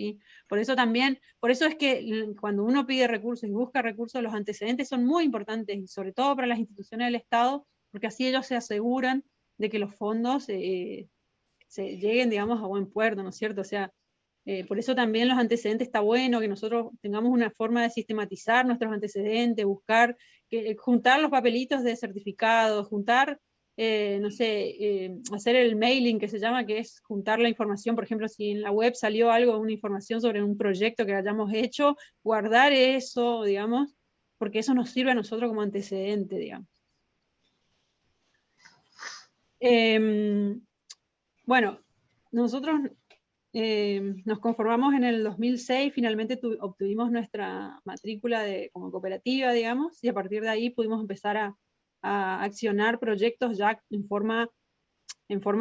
¿sí? Por eso es que cuando uno pide recursos y busca recursos, los antecedentes son muy importantes, y sobre todo para las instituciones del Estado, porque así ellos se aseguran de que los fondos se lleguen, digamos, a buen puerto, ¿no es cierto? O sea, por eso también los antecedentes está bueno que nosotros tengamos una forma de sistematizar nuestros antecedentes, buscar, juntar los papelitos de certificados, juntar, no sé, hacer el mailing que se llama, que es juntar la información. Por ejemplo, si en la web salió algo, una información sobre un proyecto que hayamos hecho, guardar eso, digamos, porque eso nos sirve a nosotros como antecedente, digamos. Bueno, nosotros nos conformamos en el 2006, finalmente obtuvimos nuestra matrícula como cooperativa, digamos, y a partir de ahí pudimos empezar a accionar proyectos ya en forma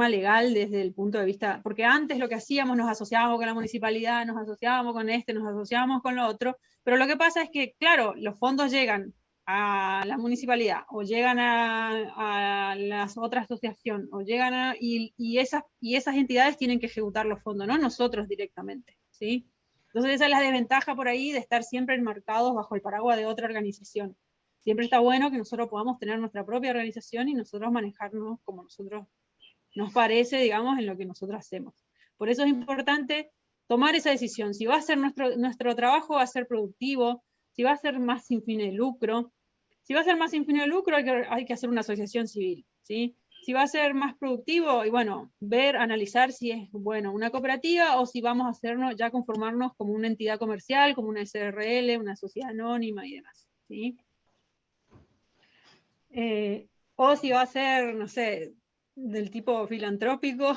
legal desde el punto de vista, porque antes lo que hacíamos, nos asociábamos con la municipalidad, nos asociábamos con nos asociábamos con lo otro, pero lo que pasa es que, claro, los fondos llegan a la municipalidad, o llegan a las otras asociaciones, o llegan y esas entidades tienen que ejecutar los fondos, no nosotros directamente, ¿sí? Entonces esa es la desventaja por ahí de estar siempre enmarcados bajo el paraguas de otra organización. Siempre está bueno que nosotros podamos tener nuestra propia organización y nosotros manejarnos como nosotros nos parece, digamos, en lo que nosotros hacemos. Por eso es importante tomar esa decisión. Si va a ser nuestro trabajo, va a ser productivo, si va a ser más sin fin de lucro. Si va a ser más sin fin de lucro, hay que hacer una asociación civil, ¿sí? Si va a ser más productivo, y bueno, analizar si es, bueno, una cooperativa o si vamos a hacernos, ya conformarnos como una entidad comercial, como una SRL, una sociedad anónima y demás, ¿sí? O si va a ser, no sé, del tipo filantrópico,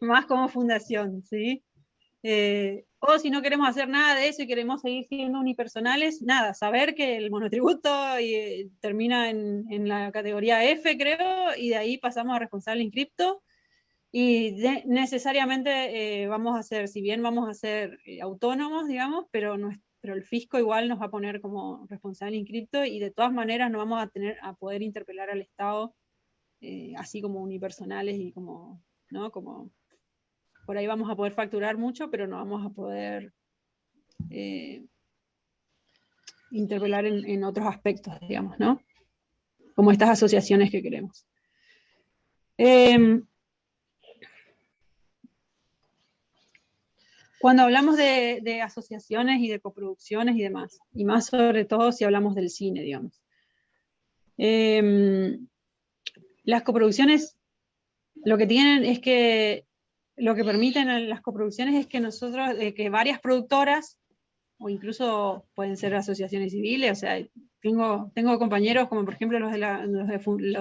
más como fundación, ¿sí? O si no queremos hacer nada de eso y queremos seguir siendo unipersonales, nada, saber que el monotributo termina en la categoría F, creo, y de ahí pasamos a responsable inscripto, y necesariamente vamos a ser, si bien vamos a ser autónomos, digamos, pero el fisco igual nos va a poner como responsable inscripto, y de todas maneras no vamos a poder interpelar al Estado, así como unipersonales y como, ¿no? Como por ahí vamos a poder facturar mucho, pero no vamos a poder interpelar en otros aspectos, digamos, ¿no? Como estas asociaciones que queremos. Cuando hablamos de asociaciones y de coproducciones y demás, y más sobre todo si hablamos del cine, digamos. Las coproducciones lo que tienen es que, lo que permiten las coproducciones es que nosotros, que varias productoras, o incluso pueden ser asociaciones civiles, o sea, tengo compañeros como por ejemplo los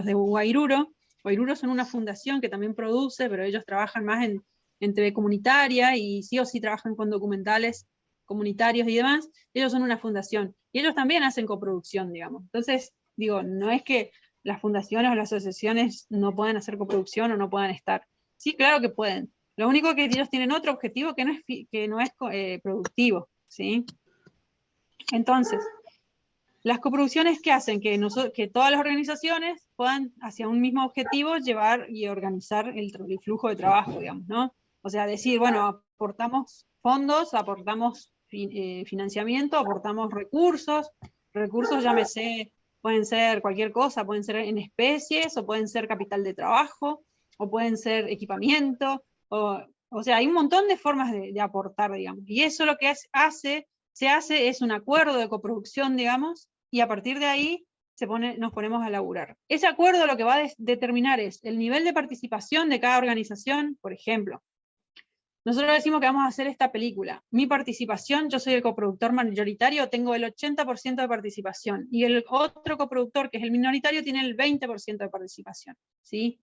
de Guairuro. Guairuro son una fundación que también produce, pero ellos trabajan más en TV comunitaria y sí o sí trabajan con documentales comunitarios y demás. Ellos son una fundación y ellos también hacen coproducción, digamos. Entonces, digo, no es que las fundaciones o las asociaciones no puedan hacer coproducción o no puedan estar. Sí, claro que pueden. Lo único que ellos tienen otro objetivo que no es productivo, ¿sí? Entonces, las coproducciones que hacen que todas las organizaciones puedan hacia un mismo objetivo llevar y organizar el flujo de trabajo, digamos, ¿no? O sea, decir, bueno, aportamos fondos, aportamos financiamiento, aportamos recursos, llámese, pueden ser cualquier cosa, pueden ser en especies, o pueden ser capital de trabajo, o pueden ser equipamiento, o sea, hay un montón de formas de aportar, digamos, y eso lo que se hace es un acuerdo de coproducción, digamos, y a partir de ahí nos ponemos a laburar. Ese acuerdo lo que va a determinar es el nivel de participación de cada organización. Por ejemplo, nosotros decimos que vamos a hacer esta película. Mi participación, yo soy el coproductor mayoritario, tengo el 80% de participación, y el otro coproductor, que es el minoritario, tiene el 20% de participación, ¿sí?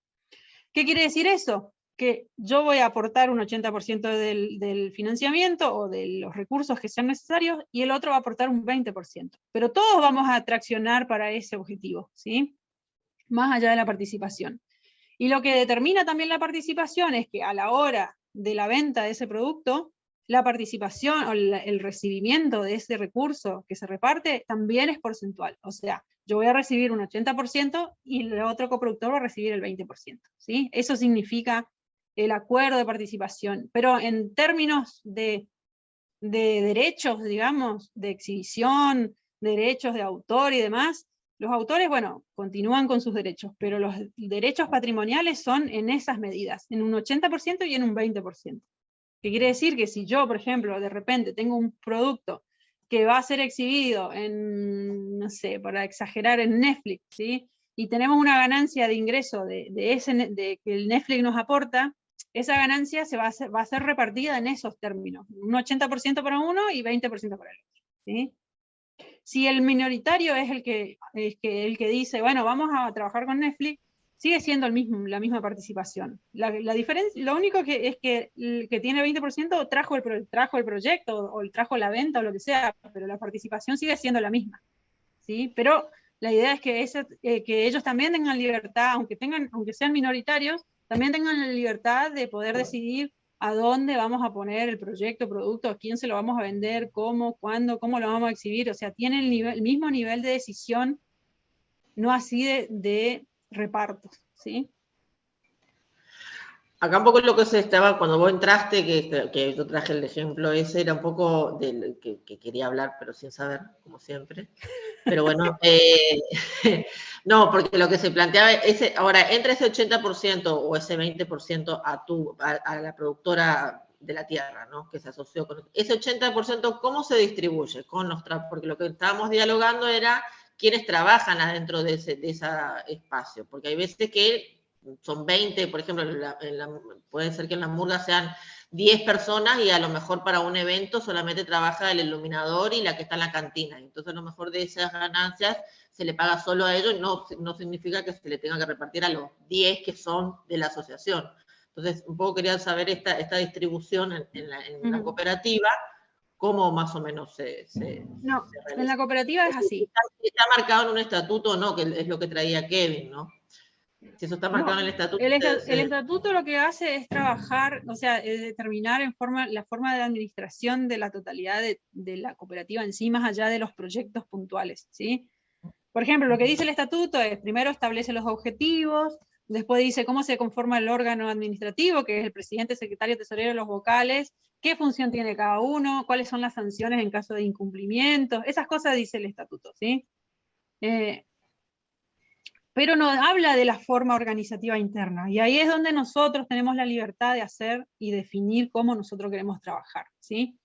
¿Qué quiere decir eso? Que yo voy a aportar un 80% del financiamiento o de los recursos que sean necesarios, y el otro va a aportar un 20%. Pero todos vamos a traccionar para ese objetivo, ¿sí? Más allá de la participación. Y lo que determina también la participación es que a la hora de la venta de ese producto, la participación o el recibimiento de ese recurso que se reparte también es porcentual. O sea, yo voy a recibir un 80% y el otro coproductor va a recibir el 20%, ¿sí? Eso significa el acuerdo de participación, pero en términos de derechos, digamos, de exhibición, derechos de autor y demás, los autores, bueno, continúan con sus derechos, pero los derechos patrimoniales son en esas medidas, en un 80% y en un 20%. ¿Qué quiere decir? Que si yo, por ejemplo, de repente tengo un producto que va a ser exhibido en, no sé, para exagerar, en Netflix, ¿sí? Y tenemos una ganancia de ingreso de que el Netflix nos aporta, esa ganancia va a ser repartida en esos términos, un 80% para uno y 20% para el otro, ¿sí? Si el minoritario es el que dice, bueno, vamos a trabajar con Netflix, sigue siendo la misma participación. La diferencia, lo único es que el que tiene 20% trajo el proyecto, o trajo la venta, o lo que sea, pero la participación sigue siendo la misma, ¿sí? Pero la idea es que ellos también tengan libertad, aunque sean minoritarios, también tengan la libertad de poder decidir a dónde vamos a poner el proyecto, producto, a quién se lo vamos a vender, cómo, cuándo, cómo lo vamos a exhibir. O sea, tienen el mismo nivel de decisión, no así de reparto, ¿sí? Acá un poco lo que se estaba, cuando vos entraste, que yo traje el ejemplo ese, era un poco del que quería hablar, pero sin saber, como siempre. Pero bueno, no, porque lo que se planteaba, ahora, entra ese 80% o ese 20% a la productora de la tierra, ¿no? Que se asoció con ese 80%, ¿cómo se distribuye? Porque lo que estábamos dialogando era quiénes trabajan adentro de ese espacio, porque hay veces que son 20, por ejemplo, puede ser que en la murga sean 10 personas y a lo mejor para un evento solamente trabaja el iluminador y la que está en la cantina. Entonces, a lo mejor de esas ganancias se le paga solo a ellos y no significa que se le tenga que repartir a los 10 que son de la asociación. Entonces, un poco quería saber esta distribución en la cooperativa, cómo más o menos se No, en la cooperativa es así. Está marcado en un estatuto o no, que es lo que traía Kevin, ¿no? Si eso está marcado en el estatuto. El estatuto lo que hace es trabajar, o sea, es determinar la forma de administración de la totalidad de la cooperativa en sí, más allá de los proyectos puntuales, ¿sí? Por ejemplo, lo que dice el estatuto es, primero establece los objetivos, después dice cómo se conforma el órgano administrativo, que es el presidente, secretario, tesorero, los vocales, qué función tiene cada uno, cuáles son las sanciones en caso de incumplimiento, esas cosas dice el estatuto, ¿sí? Pero no habla de la forma organizativa interna, y ahí es donde nosotros tenemos la libertad de hacer y definir cómo nosotros queremos trabajar, ¿sí?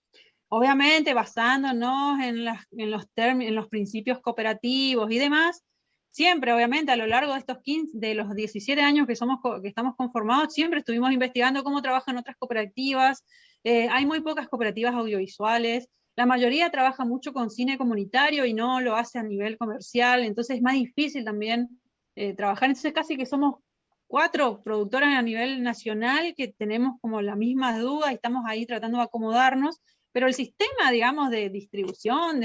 Obviamente basándonos en los principios cooperativos y demás, siempre obviamente a lo largo de de los 17 años que estamos conformados, siempre estuvimos investigando cómo trabajan otras cooperativas. Hay muy pocas cooperativas audiovisuales, la mayoría trabaja mucho con cine comunitario y no lo hace a nivel comercial, entonces es más difícil también trabajar. Entonces casi que somos 4 productoras a nivel nacional que tenemos como las mismas dudas y estamos ahí tratando de acomodarnos, pero el sistema, digamos, de distribución,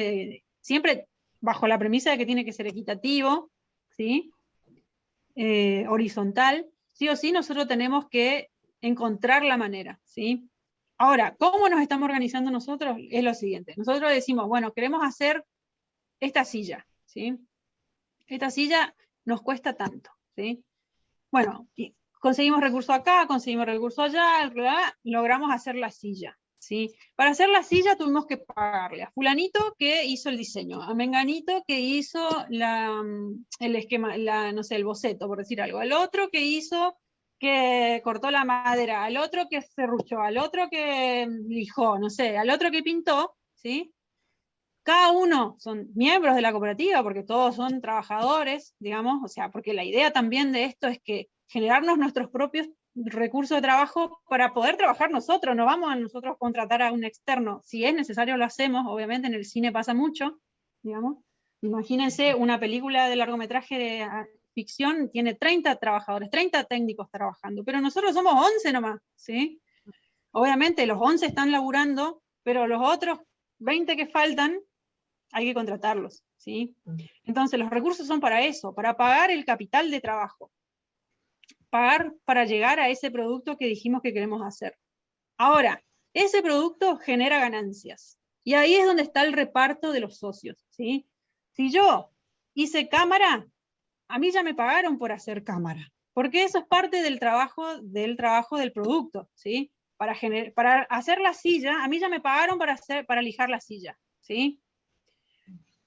siempre bajo la premisa de que tiene que ser equitativo, ¿sí? Horizontal, sí o sí nosotros tenemos que encontrar la manera, ¿sí? Ahora, ¿cómo nos estamos organizando nosotros? Es lo siguiente, nosotros decimos, bueno, queremos hacer esta silla, ¿sí? Esta silla nos cuesta tanto, ¿sí? Bueno, conseguimos recursos acá, conseguimos recursos allá, logramos hacer la silla, ¿sí? Para hacer la silla tuvimos que pagarle a fulanito que hizo el diseño, a menganito que hizo el esquema, no sé, el boceto, por decir algo, al otro que cortó la madera, al otro que serruchó, al otro que lijó, no sé, al otro que pintó, ¿sí? Cada uno son miembros de la cooperativa, porque todos son trabajadores, digamos, o sea, porque la idea también de esto es que generarnos nuestros propios recursos de trabajo para poder trabajar nosotros, no vamos a nosotros contratar a un externo, si es necesario lo hacemos, obviamente en el cine pasa mucho, digamos, imagínense una película de largometraje de ficción, tiene 30 trabajadores, 30 técnicos trabajando, pero nosotros somos 11 nomás, ¿sí? Obviamente los 11 están laburando, pero los otros 20 que faltan, hay que contratarlos, ¿sí? Entonces los recursos son para eso, para pagar el capital de trabajo, pagar para llegar a ese producto que dijimos que queremos hacer. Ahora, ese producto genera ganancias, y ahí es donde está el reparto de los socios, ¿sí? Si yo hice cámara, a mí ya me pagaron por hacer cámara, porque eso es parte del trabajo del producto, ¿sí? Para hacer la silla, a mí ya me pagaron para lijar la silla, ¿sí?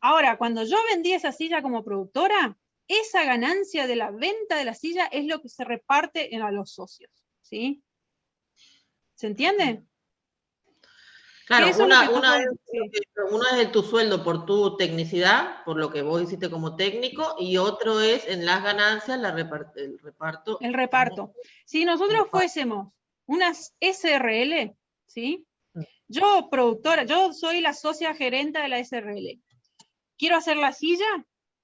Ahora, cuando yo vendí esa silla como productora, esa ganancia de la venta de la silla es lo que se reparte a los socios, ¿sí? ¿Se entiende? Claro, Que eso es lo que una sí. es de tu sueldo por tu tecnicidad, por lo que vos hiciste como técnico, y otro es en las ganancias el reparto. El reparto. Si nosotros fuésemos unas SRL, ¿sí? Yo, productora, yo soy la socia gerente de la SRL. Quiero hacer la silla,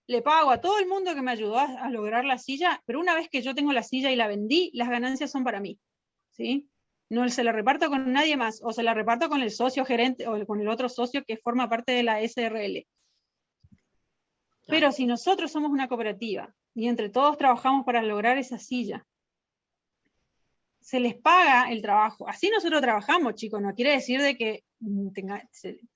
le pago a todo el mundo que me ayudó a lograr la silla, pero una vez que yo tengo la silla y la vendí, las ganancias son para mí, ¿sí? No se la reparto con nadie más, o se la reparto con el socio gerente o con el otro socio que forma parte de la SRL. Pero si nosotros somos una cooperativa y entre todos trabajamos para lograr esa silla, se les paga el trabajo. Así nosotros trabajamos, chicos, no quiere decir de que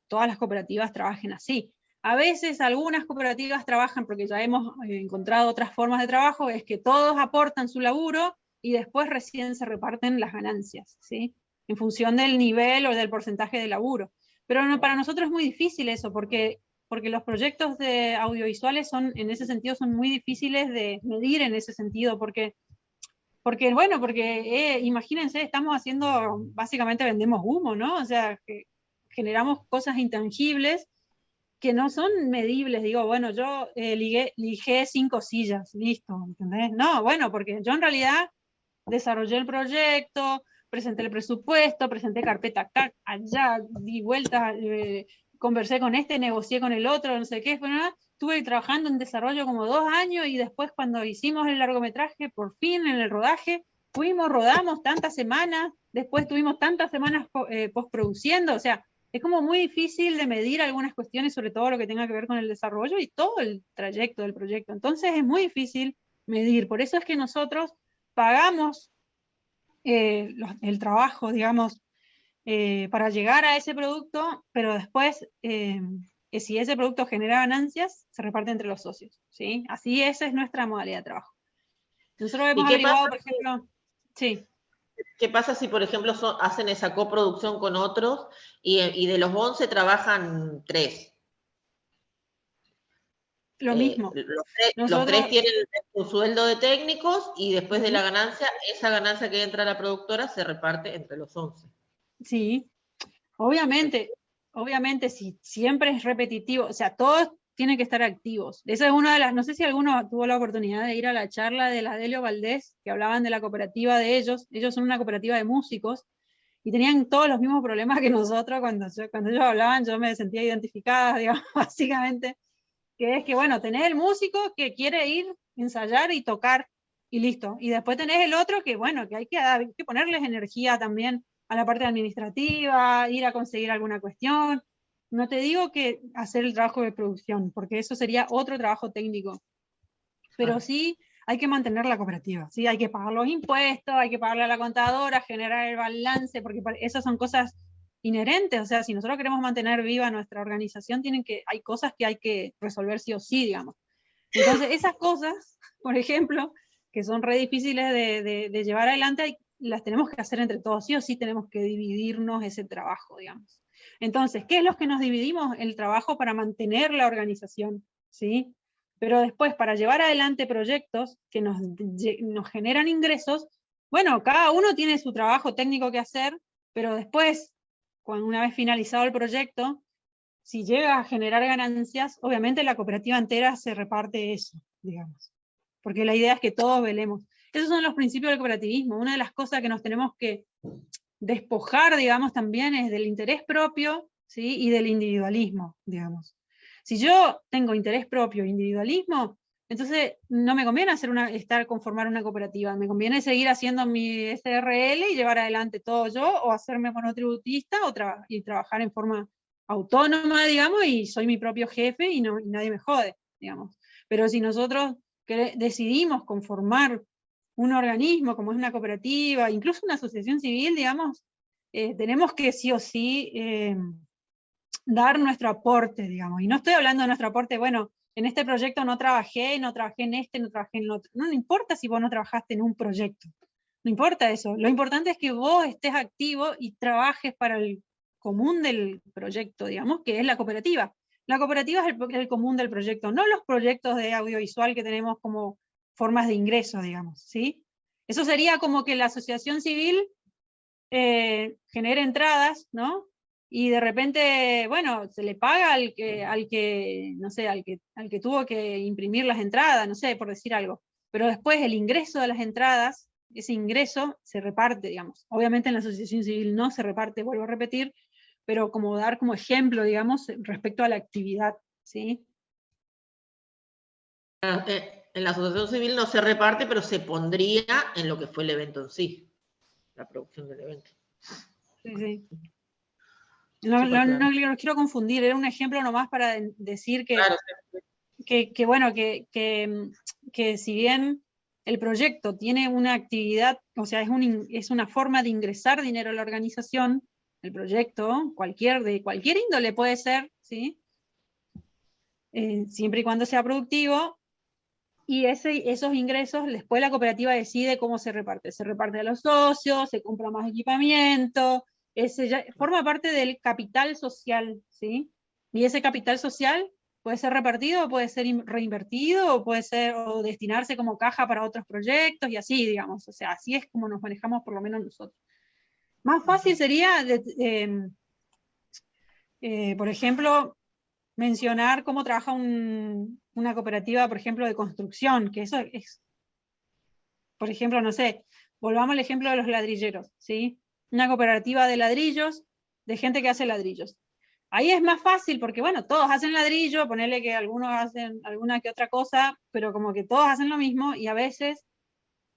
todas las cooperativas trabajen así. A veces algunas cooperativas trabajan, porque ya hemos encontrado otras formas de trabajo, es que todos aportan su laburo y después recién se reparten las ganancias, ¿sí? En función del nivel o del porcentaje de laburo. Pero no, para nosotros es muy difícil eso, porque los proyectos de audiovisuales en ese sentido son muy difíciles de medir en ese sentido, porque imagínense, estamos haciendo, básicamente vendemos humo, ¿no? O sea, que generamos cosas intangibles que no son medibles. Digo, bueno, yo lijé 5 sillas, listo, ¿entendés? No, bueno, porque yo en realidad desarrollé el proyecto, presenté el presupuesto, presenté carpeta acá, allá, di vueltas, conversé con este, negocié con el otro, no sé qué, pero nada. Estuve trabajando en desarrollo como 2 años y después cuando hicimos el largometraje, por fin en el rodaje, rodamos tantas semanas, después tuvimos tantas semanas postproduciendo, o sea, es como muy difícil de medir algunas cuestiones, sobre todo lo que tenga que ver con el desarrollo y todo el trayecto del proyecto. Entonces es muy difícil medir, por eso es que nosotros pagamos el trabajo, digamos, para llegar a ese producto, pero después, si ese producto genera ganancias, se reparte entre los socios, ¿sí? Así esa es nuestra modalidad de trabajo. Nosotros hemos averiguado, por ejemplo, sí. ¿Qué pasa si, por ejemplo, hacen esa coproducción con otros y de los 11 trabajan 3? Lo mismo. Los 3 tienen su sueldo de técnicos y después de la ganancia, esa ganancia que entra a la productora se reparte entre los 11. Sí, obviamente, si siempre es repetitivo, o sea, todos tienen que estar activos. Esa es una de las, no sé si alguno tuvo la oportunidad de ir a la charla de la Delio Valdés, que hablaban de la cooperativa de ellos son una cooperativa de músicos, y tenían todos los mismos problemas que nosotros cuando ellos hablaban, yo me sentía identificada, digamos, básicamente, que es que, bueno, tenés el músico que quiere ir, ensayar y tocar, y listo. Y después tenés el otro que, bueno, que hay que ponerles energía también a la parte administrativa, ir a conseguir alguna cuestión. No te digo que hacer el trabajo de producción, porque eso sería otro trabajo técnico. Pero sí hay que mantener la cooperativa, ¿sí? Hay que pagar los impuestos, hay que pagarle a la contadora, generar el balance, porque esas son cosas inherentes. O sea, si nosotros queremos mantener viva nuestra organización, hay cosas que hay que resolver sí o sí, digamos. Entonces, esas cosas, por ejemplo, que son re difíciles de llevar adelante, las tenemos que hacer entre todos, sí o sí tenemos que dividirnos ese trabajo, digamos. Entonces, ¿qué es lo que nos dividimos? El trabajo para mantener la organización, ¿sí? Pero después, para llevar adelante proyectos que nos generan ingresos, bueno, cada uno tiene su trabajo técnico que hacer, pero después, una vez finalizado el proyecto, si llega a generar ganancias, obviamente la cooperativa entera se reparte eso, digamos. Porque la idea es que todos velemos. Esos son los principios del cooperativismo. Una de las cosas que nos tenemos que despojar, digamos, también es del interés propio, ¿sí? Y del individualismo, digamos. Si yo tengo interés propio e individualismo, entonces no me conviene conformar una cooperativa, me conviene seguir haciendo mi SRL y llevar adelante todo yo, o hacerme monotributista y trabajar en forma autónoma, digamos, y soy mi propio jefe y nadie me jode, digamos. Pero si nosotros decidimos conformar un organismo como es una cooperativa, incluso una asociación civil, digamos, tenemos que sí o sí dar nuestro aporte, digamos. Y no estoy hablando de nuestro aporte, bueno, en este proyecto no trabajé en este, no trabajé en el otro. No importa si vos no trabajaste en un proyecto, no importa eso. Lo importante es que vos estés activo y trabajes para el común del proyecto, digamos, que es la cooperativa. La cooperativa es el común del proyecto, no los proyectos de audiovisual que tenemos como formas de ingreso, digamos, ¿sí? Eso sería como que la asociación civil genere entradas, ¿no? Y de repente, bueno, se le paga al que no sé, al que tuvo que imprimir las entradas, no sé, por decir algo. Pero después el ingreso de las entradas, ese ingreso se reparte, digamos. Obviamente en la asociación civil no se reparte, vuelvo a repetir, pero como dar como ejemplo, digamos, respecto a la actividad, ¿sí? En la asociación civil no se reparte, pero se pondría en lo que fue el evento en sí, la producción del evento. Sí, sí. No los quiero confundir, era un ejemplo nomás para decir que, claro, bueno, que si bien el proyecto tiene una actividad, o sea, es una forma de ingresar dinero a la organización, el proyecto, de cualquier índole puede ser, ¿sí? Siempre y cuando sea productivo, y esos ingresos, después la cooperativa decide cómo se reparte. Se reparte a los socios, se compra más equipamiento, forma parte del capital social, ¿sí? Y ese capital social puede ser repartido, puede ser reinvertido, o puede ser, o destinarse como caja para otros proyectos, y así, digamos. O sea, así es como nos manejamos por lo menos nosotros. Más fácil sería, por ejemplo, mencionar cómo trabaja una cooperativa, por ejemplo, de construcción, que eso es, por ejemplo, no sé, volvamos al ejemplo de los ladrilleros, ¿sí? Una cooperativa de ladrillos, de gente que hace ladrillos. Ahí es más fácil porque, bueno, todos hacen ladrillo, ponerle que algunos hacen alguna que otra cosa, pero como que todos hacen lo mismo y a veces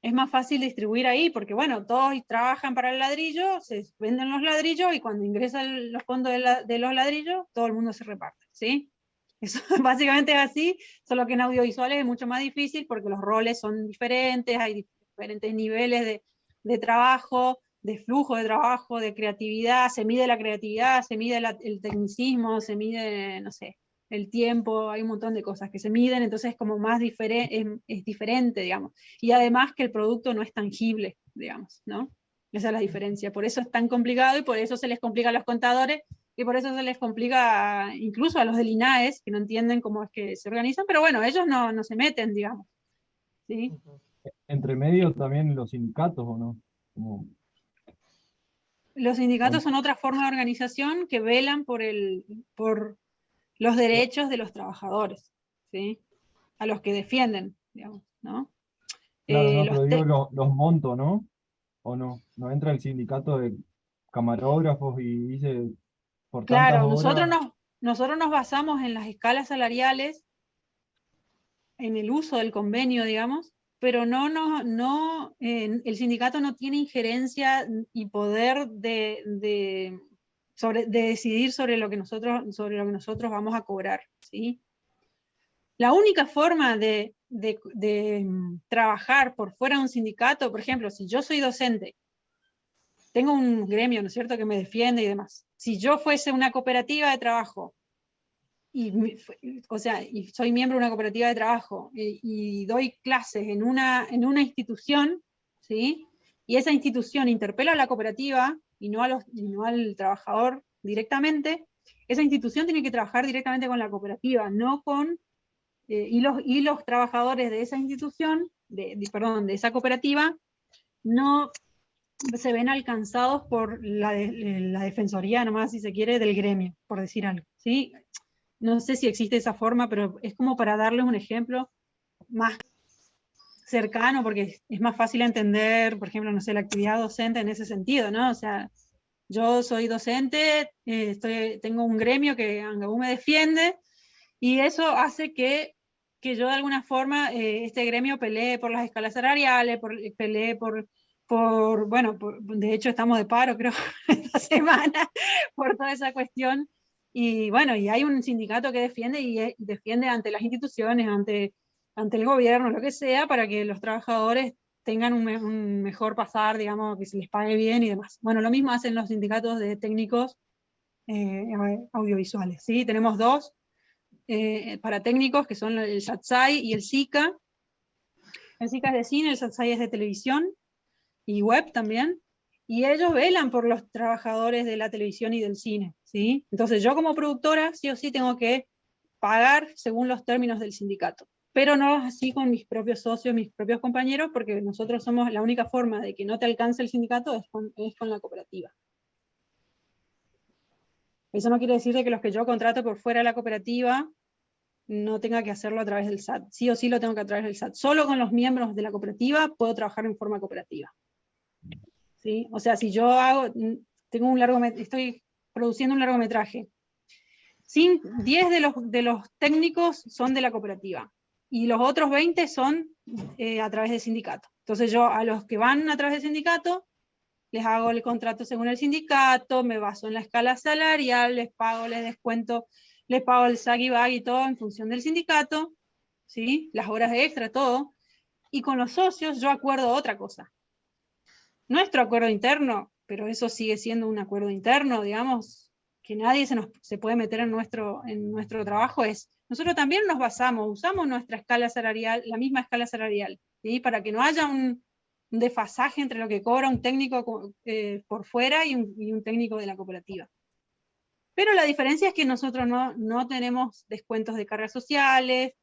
es más fácil distribuir ahí porque, bueno, todos trabajan para el ladrillo, se venden los ladrillos y cuando ingresan los fondos de los ladrillos, todo el mundo se reparte, ¿sí? Eso básicamente es así, solo que en audiovisuales es mucho más difícil porque los roles son diferentes, hay diferentes niveles de trabajo, de flujo de trabajo, de creatividad, se mide la creatividad, se mide el tecnicismo, se mide, no sé, el tiempo, hay un montón de cosas que se miden, entonces es como más diferente, es diferente, digamos. Y además que el producto no es tangible, digamos, ¿no? Esa es la diferencia. Por eso es tan complicado y por eso se les complica a los contadores y por eso se les complica incluso a los del INAES, que no entienden cómo es que se organizan, pero bueno, ellos no se meten, digamos. ¿Sí? Entre medio también los sindicatos, ¿o no? Como, Los sindicatos son otra forma de organización que velan por los derechos de los trabajadores, ¿sí? A los que defienden, digamos, ¿no? claro, no, pero digo los montos, ¿no? ¿O no? ¿No entra el sindicato de camarógrafos y dice por tantas Claro, horas? nosotros nos basamos en las escalas salariales, en el uso del convenio, digamos, pero el sindicato no tiene injerencia y poder de decidir sobre lo que nosotros vamos a cobrar, ¿sí? La única forma de trabajar por fuera de un sindicato, por ejemplo, si yo soy docente, tengo un gremio, ¿no es cierto?, que me defiende y demás. Si yo fuese una cooperativa de trabajo, o sea, y soy miembro de una cooperativa de trabajo y doy clases en una institución, ¿sí? Y esa institución interpela a la cooperativa y no al trabajador directamente, esa institución tiene que trabajar directamente con la cooperativa, no con y los trabajadores de esa institución, perdón, de esa cooperativa, no se ven alcanzados por la defensoría, nomás si se quiere, del gremio, por decir algo, ¿sí? No sé si existe esa forma, pero es como para darles un ejemplo más cercano, porque es más fácil entender, por ejemplo, no sé, la actividad docente en ese sentido, ¿no? O sea, yo soy docente, tengo un gremio que aún me defiende, y eso hace que yo de alguna forma, este gremio pelee por las escalas salariales, pelee bueno, de hecho estamos de paro, creo, esta semana, por toda esa cuestión. Y bueno, y hay un sindicato que defiende y defiende ante las instituciones, ante el gobierno, lo que sea, para que los trabajadores tengan un mejor pasar, digamos, que se les pague bien y demás. Bueno, lo mismo hacen los sindicatos de técnicos audiovisuales, ¿sí? Tenemos dos para técnicos, que son el SATSAI y el SICA. El SICA es de cine, el SATSAI es de televisión y web también, y ellos velan por los trabajadores de la televisión y del cine, ¿sí? Entonces yo como productora sí o sí tengo que pagar según los términos del sindicato, pero no así con mis propios socios, mis propios compañeros, porque nosotros somos la única forma de que no te alcance el sindicato es con la cooperativa. Eso no quiere decir de que los que yo contrato por fuera de la cooperativa no tenga que hacerlo a través del SAT. Sí o sí lo tengo que a través del SAT. Solo con los miembros de la cooperativa puedo trabajar en forma cooperativa. ¿Sí? O sea, si yo estoy produciendo un largometraje, 10 de los técnicos son de la cooperativa, y los otros 20 son a través del sindicato. Entonces yo a los que van a través del sindicato, les hago el contrato según el sindicato, me baso en la escala salarial, les pago, les descuento, les pago el SAC y BAG y todo en función del sindicato, ¿sí? Las horas extra, todo. Y con los socios yo acuerdo otra cosa. Nuestro acuerdo interno, pero eso sigue siendo un acuerdo interno, digamos, que nadie se puede meter en nuestro trabajo, es, nosotros también nos usamos nuestra escala salarial, la misma escala salarial, ¿sí? Para que no haya un desfasaje entre lo que cobra un técnico por fuera y un técnico de la cooperativa. Pero la diferencia es que nosotros no tenemos descuentos de cargas sociales.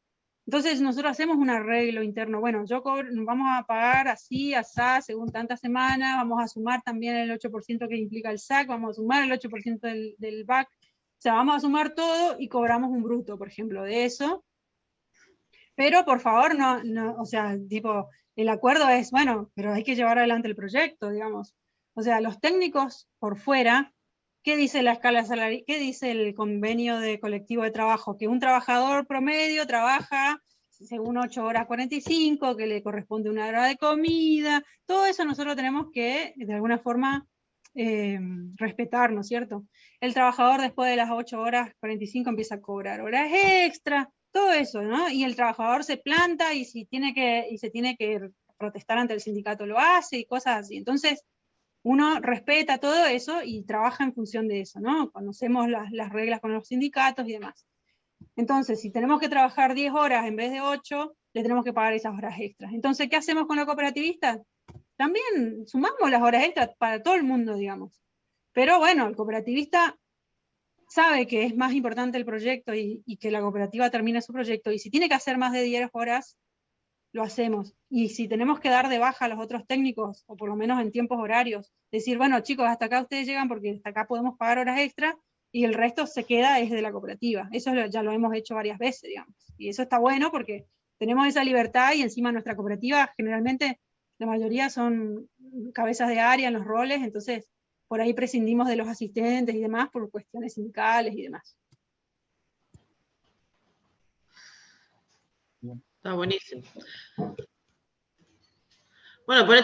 Entonces nosotros hacemos un arreglo interno. Bueno, vamos a pagar así, asá, según tantas semanas, vamos a sumar también el 8% que implica el SAC, vamos a sumar el 8% del BAC. O sea, vamos a sumar todo y cobramos un bruto, por ejemplo, de eso. Pero por favor, o sea, tipo, el acuerdo es, bueno, pero hay que llevar adelante el proyecto, digamos. O sea, los técnicos por fuera, ¿qué dice la escala salarial? ¿Qué dice el convenio de colectivo de trabajo? Que un trabajador promedio trabaja según 8 horas 45, que le corresponde una hora de comida, todo eso nosotros tenemos que, de alguna forma, respetar, ¿no es cierto? El trabajador después de las 8 horas 45 empieza a cobrar horas extra, todo eso, ¿no? Y el trabajador se planta y se tiene que protestar ante el sindicato lo hace y cosas así. Entonces, uno respeta todo eso y trabaja en función de eso, ¿no? Conocemos las reglas con los sindicatos y demás. Entonces, si tenemos que trabajar 10 horas en vez de 8, le tenemos que pagar esas horas extras. Entonces, ¿qué hacemos con los cooperativistas? También sumamos las horas extras para todo el mundo, digamos. Pero bueno, el cooperativista sabe que es más importante el proyecto y que la cooperativa termine su proyecto, y si tiene que hacer más de 10 horas, lo hacemos. Y si tenemos que dar de baja a los otros técnicos, o por lo menos en tiempos horarios, decir, bueno chicos, hasta acá ustedes llegan porque hasta acá podemos pagar horas extra, y el resto se queda es de la cooperativa. Eso ya lo hemos hecho varias veces, digamos. Y eso está bueno porque tenemos esa libertad, y encima nuestra cooperativa generalmente, la mayoría son cabezas de área en los roles, entonces por ahí prescindimos de los asistentes y demás por cuestiones sindicales y demás. Está buenísimo. Bueno, por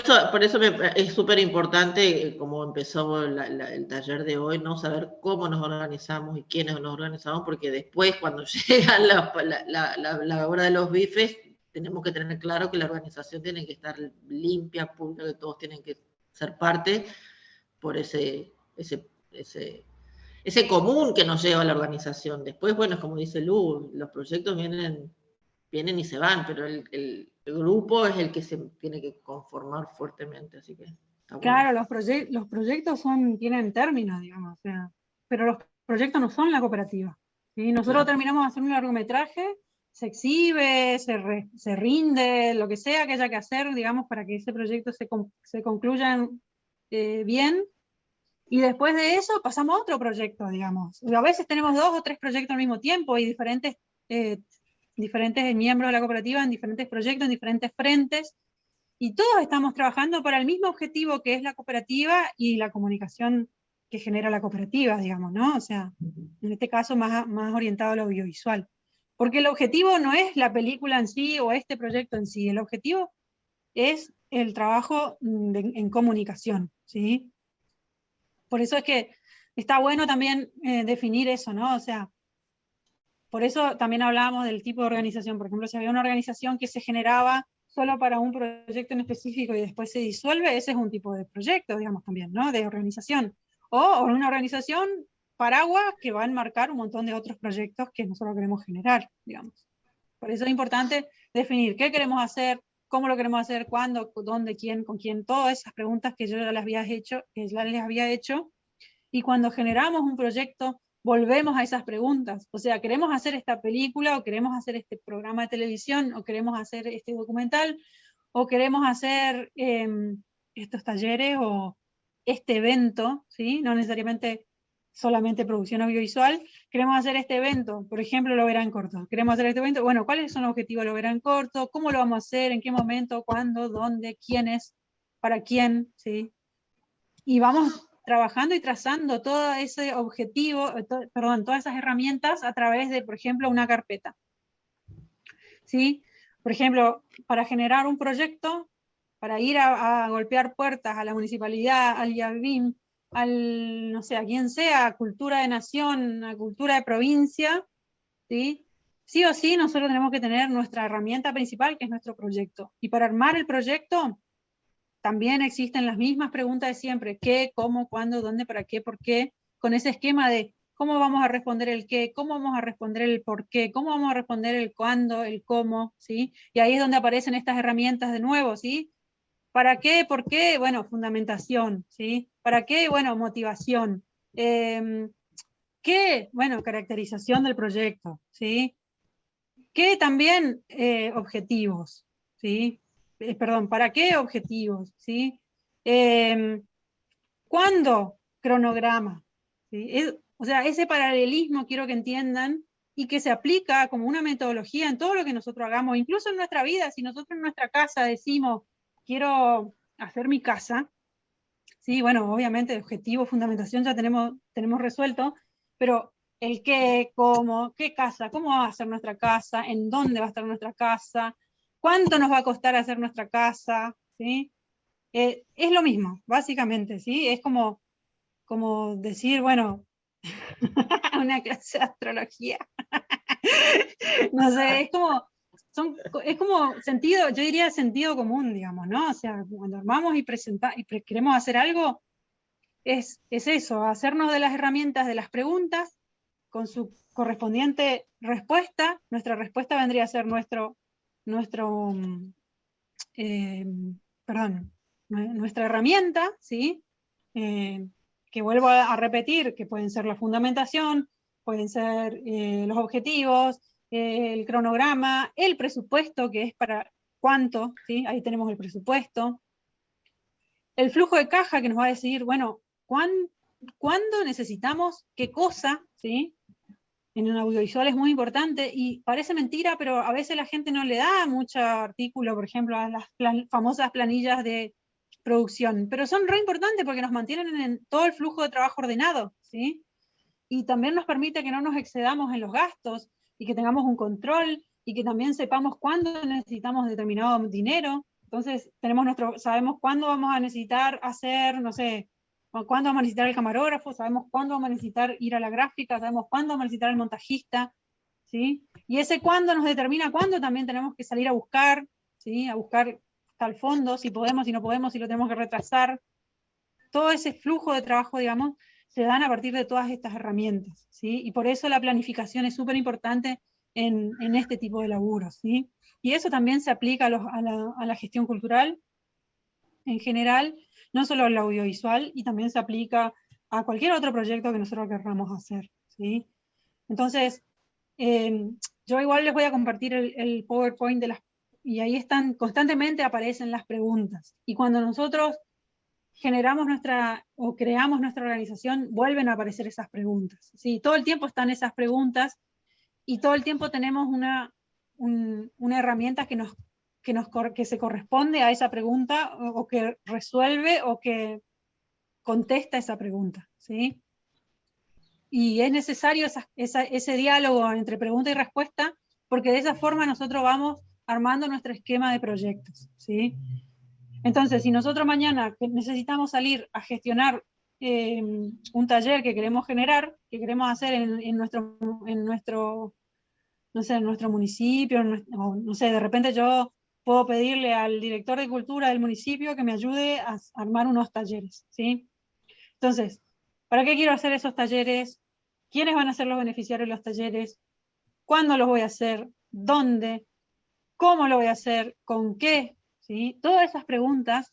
eso es súper importante, como empezó el taller de hoy, ¿no? Saber cómo nos organizamos y quiénes nos organizamos, porque después, cuando llega la hora de los bifes, tenemos que tener claro que la organización tiene que estar limpia, pública, que todos tienen que ser parte por ese común que nos lleva a la organización. Después, bueno, como dice Lu, los proyectos vienen y se van, pero el grupo es el que se tiene que conformar fuertemente, así que está bueno. Claro, los proyectos tienen términos, digamos, o sea, pero los proyectos no son la cooperativa, ¿sí? Nosotros terminamos de hacer un largometraje, se exhibe, se rinde, lo que sea que haya que hacer, digamos, para que ese proyecto se concluya bien, y después de eso pasamos a otro proyecto, digamos. A veces tenemos 2 o 3 proyectos al mismo tiempo, y diferentes miembros de la cooperativa en diferentes proyectos, en diferentes frentes, y todos estamos trabajando para el mismo objetivo, que es la cooperativa y la comunicación que genera la cooperativa, digamos, ¿no? O sea, en este caso más orientado a lo audiovisual. Porque el objetivo no es la película en sí o este proyecto en sí, el objetivo es el trabajo en comunicación, ¿sí? Por eso es que está bueno también definir eso, ¿no? O sea, por eso también hablábamos del tipo de organización. Por ejemplo, si había una organización que se generaba solo para un proyecto en específico y después se disuelve, ese es un tipo de proyecto, digamos, también, ¿no? De organización. O una organización paraguas que va a enmarcar un montón de otros proyectos que nosotros queremos generar, digamos. Por eso es importante definir qué queremos hacer, cómo lo queremos hacer, cuándo, dónde, quién, con quién, todas esas preguntas que yo ya les había hecho, y cuando generamos un proyecto, volvemos a esas preguntas. O sea, ¿queremos hacer esta película, o queremos hacer este programa de televisión, o queremos hacer este documental, o queremos hacer estos talleres, o este evento, ¿sí? No necesariamente solamente producción audiovisual, queremos hacer este evento, por ejemplo, lo verán corto, queremos hacer este evento, bueno, ¿cuáles son los objetivos de lo verán corto? ¿Cómo lo vamos a hacer? ¿En qué momento? ¿Cuándo? ¿Dónde? ¿Quiénes? ¿Para quién? ¿Sí? Y vamos trabajando y trazando todo ese objetivo, todas esas herramientas a través de, por ejemplo, una carpeta. ¿Sí? Por ejemplo, para generar un proyecto, para ir a golpear puertas a la municipalidad, al IABIM, no sé, a quien sea, a cultura de nación, a cultura de provincia, ¿sí? Sí o sí, nosotros tenemos que tener nuestra herramienta principal, que es nuestro proyecto. Y para armar el proyecto, también existen las mismas preguntas de siempre: qué, cómo, cuándo, dónde, para qué, por qué, con ese esquema de cómo vamos a responder el qué, cómo vamos a responder el por qué, cómo vamos a responder el cuándo, el cómo, ¿sí? Y ahí es donde aparecen estas herramientas de nuevo, ¿sí? ¿Para qué? ¿Por qué? Bueno, fundamentación, ¿sí? ¿Para qué? Bueno, motivación. ¿Qué? Bueno, caracterización del proyecto, ¿sí? ¿Qué? También objetivos, ¿sí? Perdón, ¿para qué objetivos? ¿Sí? ¿Cuándo? Cronograma, ¿sí? O sea, ese paralelismo quiero que entiendan, y que se aplica como una metodología en todo lo que nosotros hagamos, incluso en nuestra vida. Si nosotros en nuestra casa decimos, quiero hacer mi casa, ¿sí? Bueno, obviamente objetivo, fundamentación ya tenemos resuelto, pero el qué, cómo, qué casa, cómo va a ser nuestra casa, en dónde va a estar nuestra casa, cuánto nos va a costar hacer nuestra casa, ¿sí? Es lo mismo, básicamente, ¿sí? Es como decir, bueno, una clase de astrología. No sé, es como sentido, yo diría sentido común, digamos, ¿no? O sea, cuando armamos y queremos hacer algo, es eso, hacernos de las herramientas de las preguntas con su correspondiente respuesta. Nuestra respuesta vendría a ser nuestra herramienta, ¿sí? Que vuelvo a repetir, que pueden ser la fundamentación, pueden ser los objetivos, el cronograma, el presupuesto, que es para cuánto, ¿sí? Ahí tenemos el presupuesto. El flujo de caja, que nos va a decir, bueno, ¿cuándo necesitamos qué cosa? ¿Sí? En un audiovisual es muy importante, y parece mentira, pero a veces la gente no le da mucho artículo, por ejemplo, a las famosas planillas de producción, pero son re importantes porque nos mantienen en todo el flujo de trabajo ordenado, ¿sí? Y también nos permite que no nos excedamos en los gastos, y que tengamos un control, y que también sepamos cuándo necesitamos determinado dinero. Entonces sabemos cuándo vamos a necesitar hacer, no sé, cuándo vamos a necesitar el camarógrafo, sabemos cuándo vamos a necesitar ir a la gráfica, sabemos cuándo vamos a necesitar el montajista, ¿sí? Y ese cuándo nos determina cuándo también tenemos que salir a buscar, ¿sí? A buscar tal fondo, si podemos, si no podemos, si lo tenemos que retrasar. Todo ese flujo de trabajo, digamos, se dan a partir de todas estas herramientas, ¿sí? Y por eso la planificación es súper importante en este tipo de laburos, ¿sí? Y eso también se aplica a la gestión cultural en general, no solo al audiovisual, y también se aplica a cualquier otro proyecto que nosotros querramos hacer, ¿sí? Entonces, yo igual les voy a compartir el PowerPoint y ahí constantemente aparecen las preguntas. Y cuando nosotros generamos o creamos nuestra organización, vuelven a aparecer esas preguntas, ¿sí? Todo el tiempo están esas preguntas, y todo el tiempo tenemos una herramienta que se corresponde a esa pregunta, o que resuelve o que contesta esa pregunta, ¿sí? Y es necesario ese diálogo entre pregunta y respuesta, porque de esa forma nosotros vamos armando nuestro esquema de proyectos, ¿sí? Entonces, si nosotros mañana necesitamos salir a gestionar un taller que queremos generar, que queremos hacer en nuestro, no sé, en nuestro municipio, o, no sé, de repente yo puedo pedirle al director de cultura del municipio que me ayude a armar unos talleres, ¿sí? Entonces, ¿para qué quiero hacer esos talleres? quiénes van a ser los beneficiarios de los talleres, cuándo los voy a hacer, dónde, cómo lo voy a hacer, con qué, ¿sí? Todas esas preguntas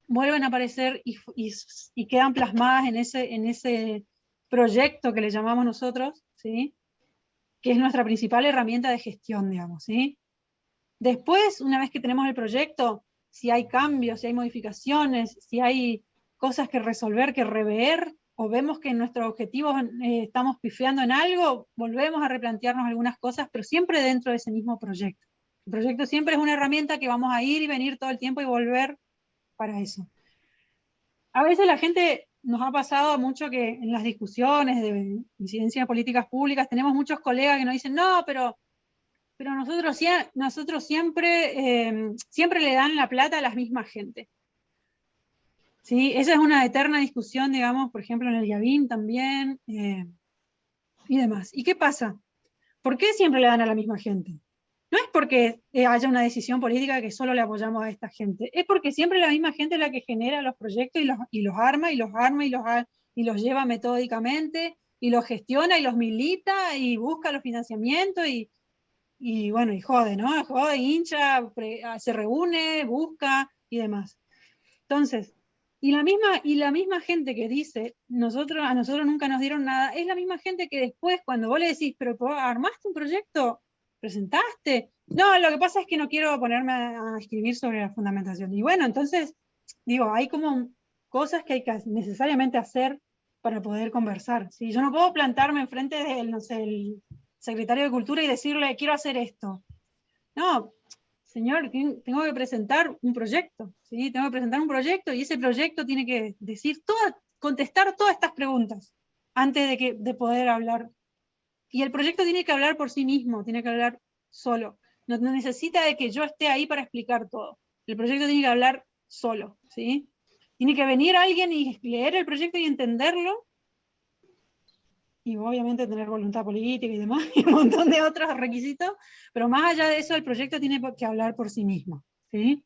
vuelven a aparecer y quedan plasmadas en ese proyecto que le llamamos nosotros, ¿sí? Que es nuestra principal herramienta de gestión, digamos, ¿sí? Después, una vez que tenemos el proyecto, si hay cambios, si hay modificaciones, si hay cosas que resolver, que rever, o vemos que en nuestros objetivos estamos pifiando en algo, volvemos a replantearnos algunas cosas, pero siempre dentro de ese mismo proyecto. El proyecto siempre es una herramienta que vamos a ir y venir todo el tiempo y volver para eso. A veces la gente, nos ha pasado mucho que en las discusiones de incidencia de políticas públicas tenemos muchos colegas que nos dicen, no, pero nosotros siempre le dan la plata a las mismas gente. ¿Sí? Esa es una eterna discusión, digamos, por ejemplo en el IABIN también, y demás. ¿Y qué pasa? ¿Por qué siempre le dan a la misma gente? No es porque haya una decisión política que solo le apoyamos a esta gente, es porque siempre la misma gente es la que genera los proyectos y los arma, y los lleva metódicamente, y los gestiona, y los milita, y busca los financiamientos, y bueno, y jode, ¿no? Jode, hincha, se reúne, busca, y demás. Entonces, y la misma gente que dice, a nosotros nunca nos dieron nada, es la misma gente que después, cuando vos le decís, pero ¿armaste un proyecto? ¿Presentaste? No, lo que pasa es que no quiero ponerme a escribir sobre la fundamentación. Y bueno, entonces, digo, hay como cosas que hay que necesariamente hacer para poder conversar. ¿Sí? Yo no puedo plantarme enfrente del, no sé, el secretario de Cultura y decirle, quiero hacer esto. No, señor, tengo que presentar un proyecto, ¿sí? Tengo que presentar un proyecto y ese proyecto tiene que contestar todas estas preguntas antes de poder hablar. Y el proyecto tiene que hablar por sí mismo, tiene que hablar solo. No necesita de que yo esté ahí para explicar todo. El proyecto tiene que hablar solo, ¿sí? Tiene que venir alguien y leer el proyecto y entenderlo, y obviamente tener voluntad política y demás, y un montón de otros requisitos, pero más allá de eso, el proyecto tiene que hablar por sí mismo, ¿sí?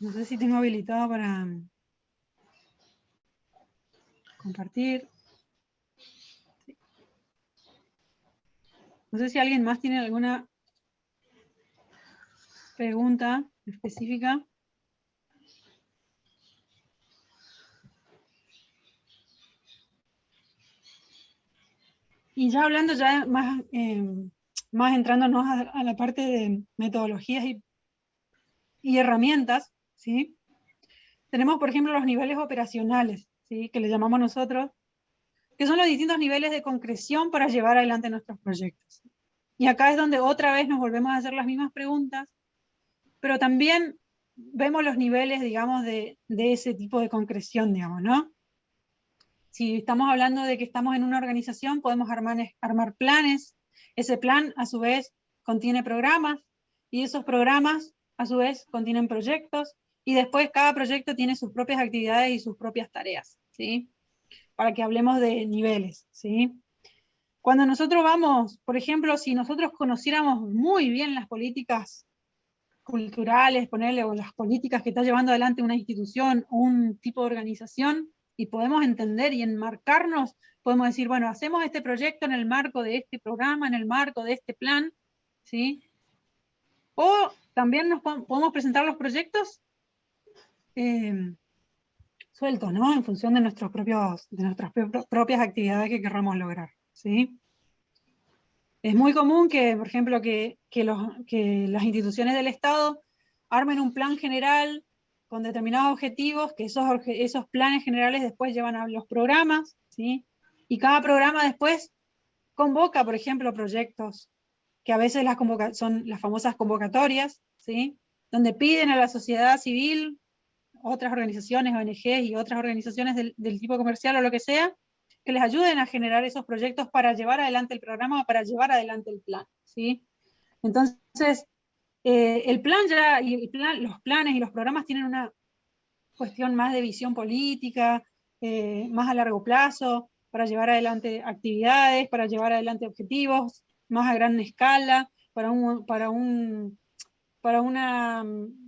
No sé si tengo habilitado para compartir. Sí. No sé si alguien más tiene alguna pregunta específica. Y ya hablando ya más, más entrándonos a la parte de metodologías y herramientas, ¿sí? Tenemos, por ejemplo, los niveles operacionales, ¿sí? Que le llamamos nosotros, que son los distintos niveles de concreción para llevar adelante nuestros proyectos. Y acá es donde otra vez nos volvemos a hacer las mismas preguntas, pero también vemos los niveles, digamos, de ese tipo de concreción, digamos, ¿no? Si estamos hablando de que estamos en una organización, podemos armar planes. Ese plan, a su vez, contiene programas, y esos programas, a su vez, contienen proyectos, y después cada proyecto tiene sus propias actividades y sus propias tareas, ¿sí? Para que hablemos de niveles, ¿sí? Cuando nosotros vamos, por ejemplo, si nosotros conociéramos muy bien las políticas culturales, ponerle, o las políticas que está llevando adelante una institución o un tipo de organización, y podemos entender y enmarcarnos, podemos decir, bueno, hacemos este proyecto en el marco de este programa, en el marco de este plan, ¿sí? O también podemos presentar los proyectos sueltos, ¿no? En función de nuestras propias actividades que querramos lograr, ¿sí? Es muy común que, por ejemplo, que las instituciones del Estado armen un plan general con determinados objetivos, que esos planes generales después llevan a los programas, ¿sí? Y cada programa después convoca, por ejemplo, proyectos, que a veces son las famosas convocatorias, ¿sí? Donde piden a la sociedad civil, otras organizaciones, ONGs y otras organizaciones del tipo comercial o lo que sea, que les ayuden a generar esos proyectos para llevar adelante el programa o para llevar adelante el plan, ¿sí? Entonces, el plan los planes y los programas tienen una cuestión más de visión política, más a largo plazo, para llevar adelante actividades, para llevar adelante objetivos, más a gran escala, para un para una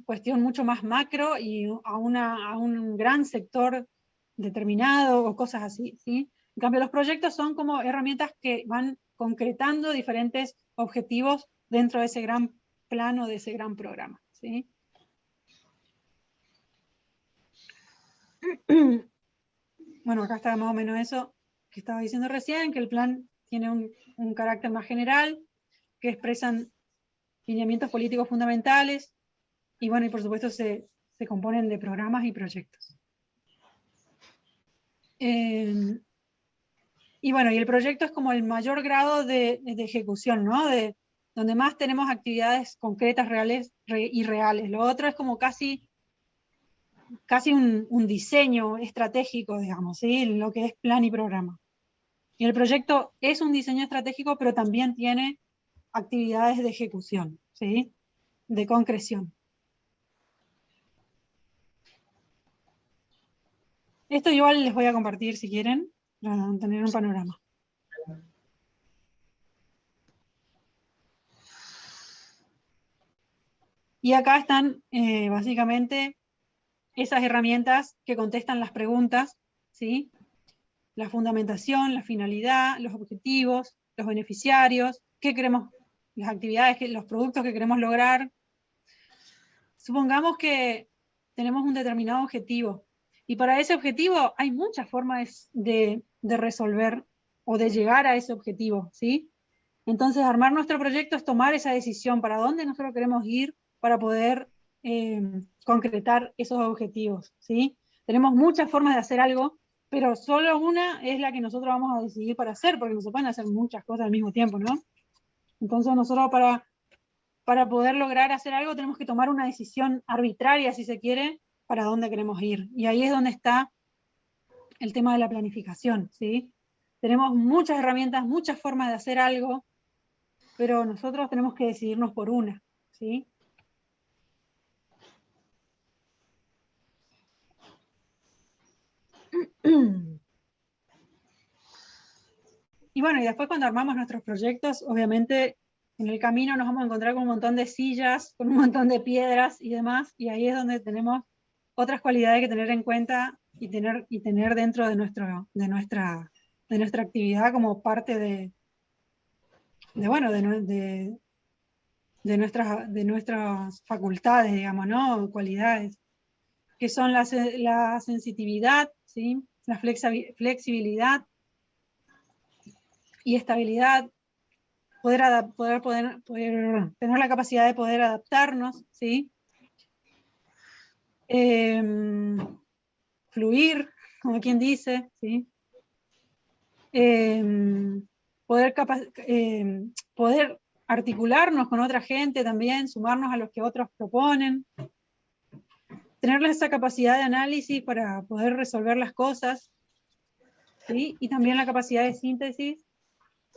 cuestión mucho más macro y a un gran sector determinado o cosas así, ¿sí? En cambio, los proyectos son como herramientas que van concretando diferentes objetivos dentro de ese gran plano, de ese gran programa, ¿sí? Bueno, acá está más o menos eso que estaba diciendo recién, que el plan tiene un carácter más general, que expresan lineamientos políticos fundamentales, y bueno, y por supuesto se componen de programas y proyectos. Y bueno, y el proyecto es como el mayor grado de ejecución, ¿no? Donde más tenemos actividades concretas, reales y reales. Lo otro es como casi un diseño estratégico, digamos, ¿sí? Lo que es plan y programa. Y el proyecto es un diseño estratégico, pero también tiene actividades de ejecución, ¿sí? De concreción. Esto igual les voy a compartir si quieren, para tener un panorama. Y acá están básicamente esas herramientas que contestan las preguntas, ¿sí? La fundamentación, la finalidad, los objetivos, los beneficiarios, qué queremos, las actividades, los productos que queremos lograr. Supongamos que tenemos un determinado objetivo, y para ese objetivo hay muchas formas de resolver o de llegar a ese objetivo, ¿sí? Entonces, armar nuestro proyecto es tomar esa decisión para dónde nosotros queremos ir para poder concretar esos objetivos, ¿sí? Tenemos muchas formas de hacer algo, pero solo una es la que nosotros vamos a decidir para hacer, porque no se pueden hacer muchas cosas al mismo tiempo, ¿no? Entonces, nosotros para poder lograr hacer algo tenemos que tomar una decisión arbitraria, si se quiere, para dónde queremos ir. Y ahí es donde está el tema de la planificación, ¿sí? Tenemos muchas herramientas, muchas formas de hacer algo, pero nosotros tenemos que decidirnos por una, ¿sí? Y bueno, y después cuando armamos nuestros proyectos, obviamente en el camino nos vamos a encontrar con un montón de sillas, con un montón de piedras y demás, y ahí es donde tenemos otras cualidades que tener en cuenta y tener dentro de nuestra actividad como parte de nuestras facultades, digamos, ¿no? Cualidades, que son la sensitividad, ¿sí? La flexibilidad y estabilidad, poder tener la capacidad de poder adaptarnos, ¿sí? Fluir, como quien dice, ¿sí? Poder articularnos con otra gente también, sumarnos a los que otros proponen, tener esa capacidad de análisis para poder resolver las cosas, ¿sí? Y también la capacidad de síntesis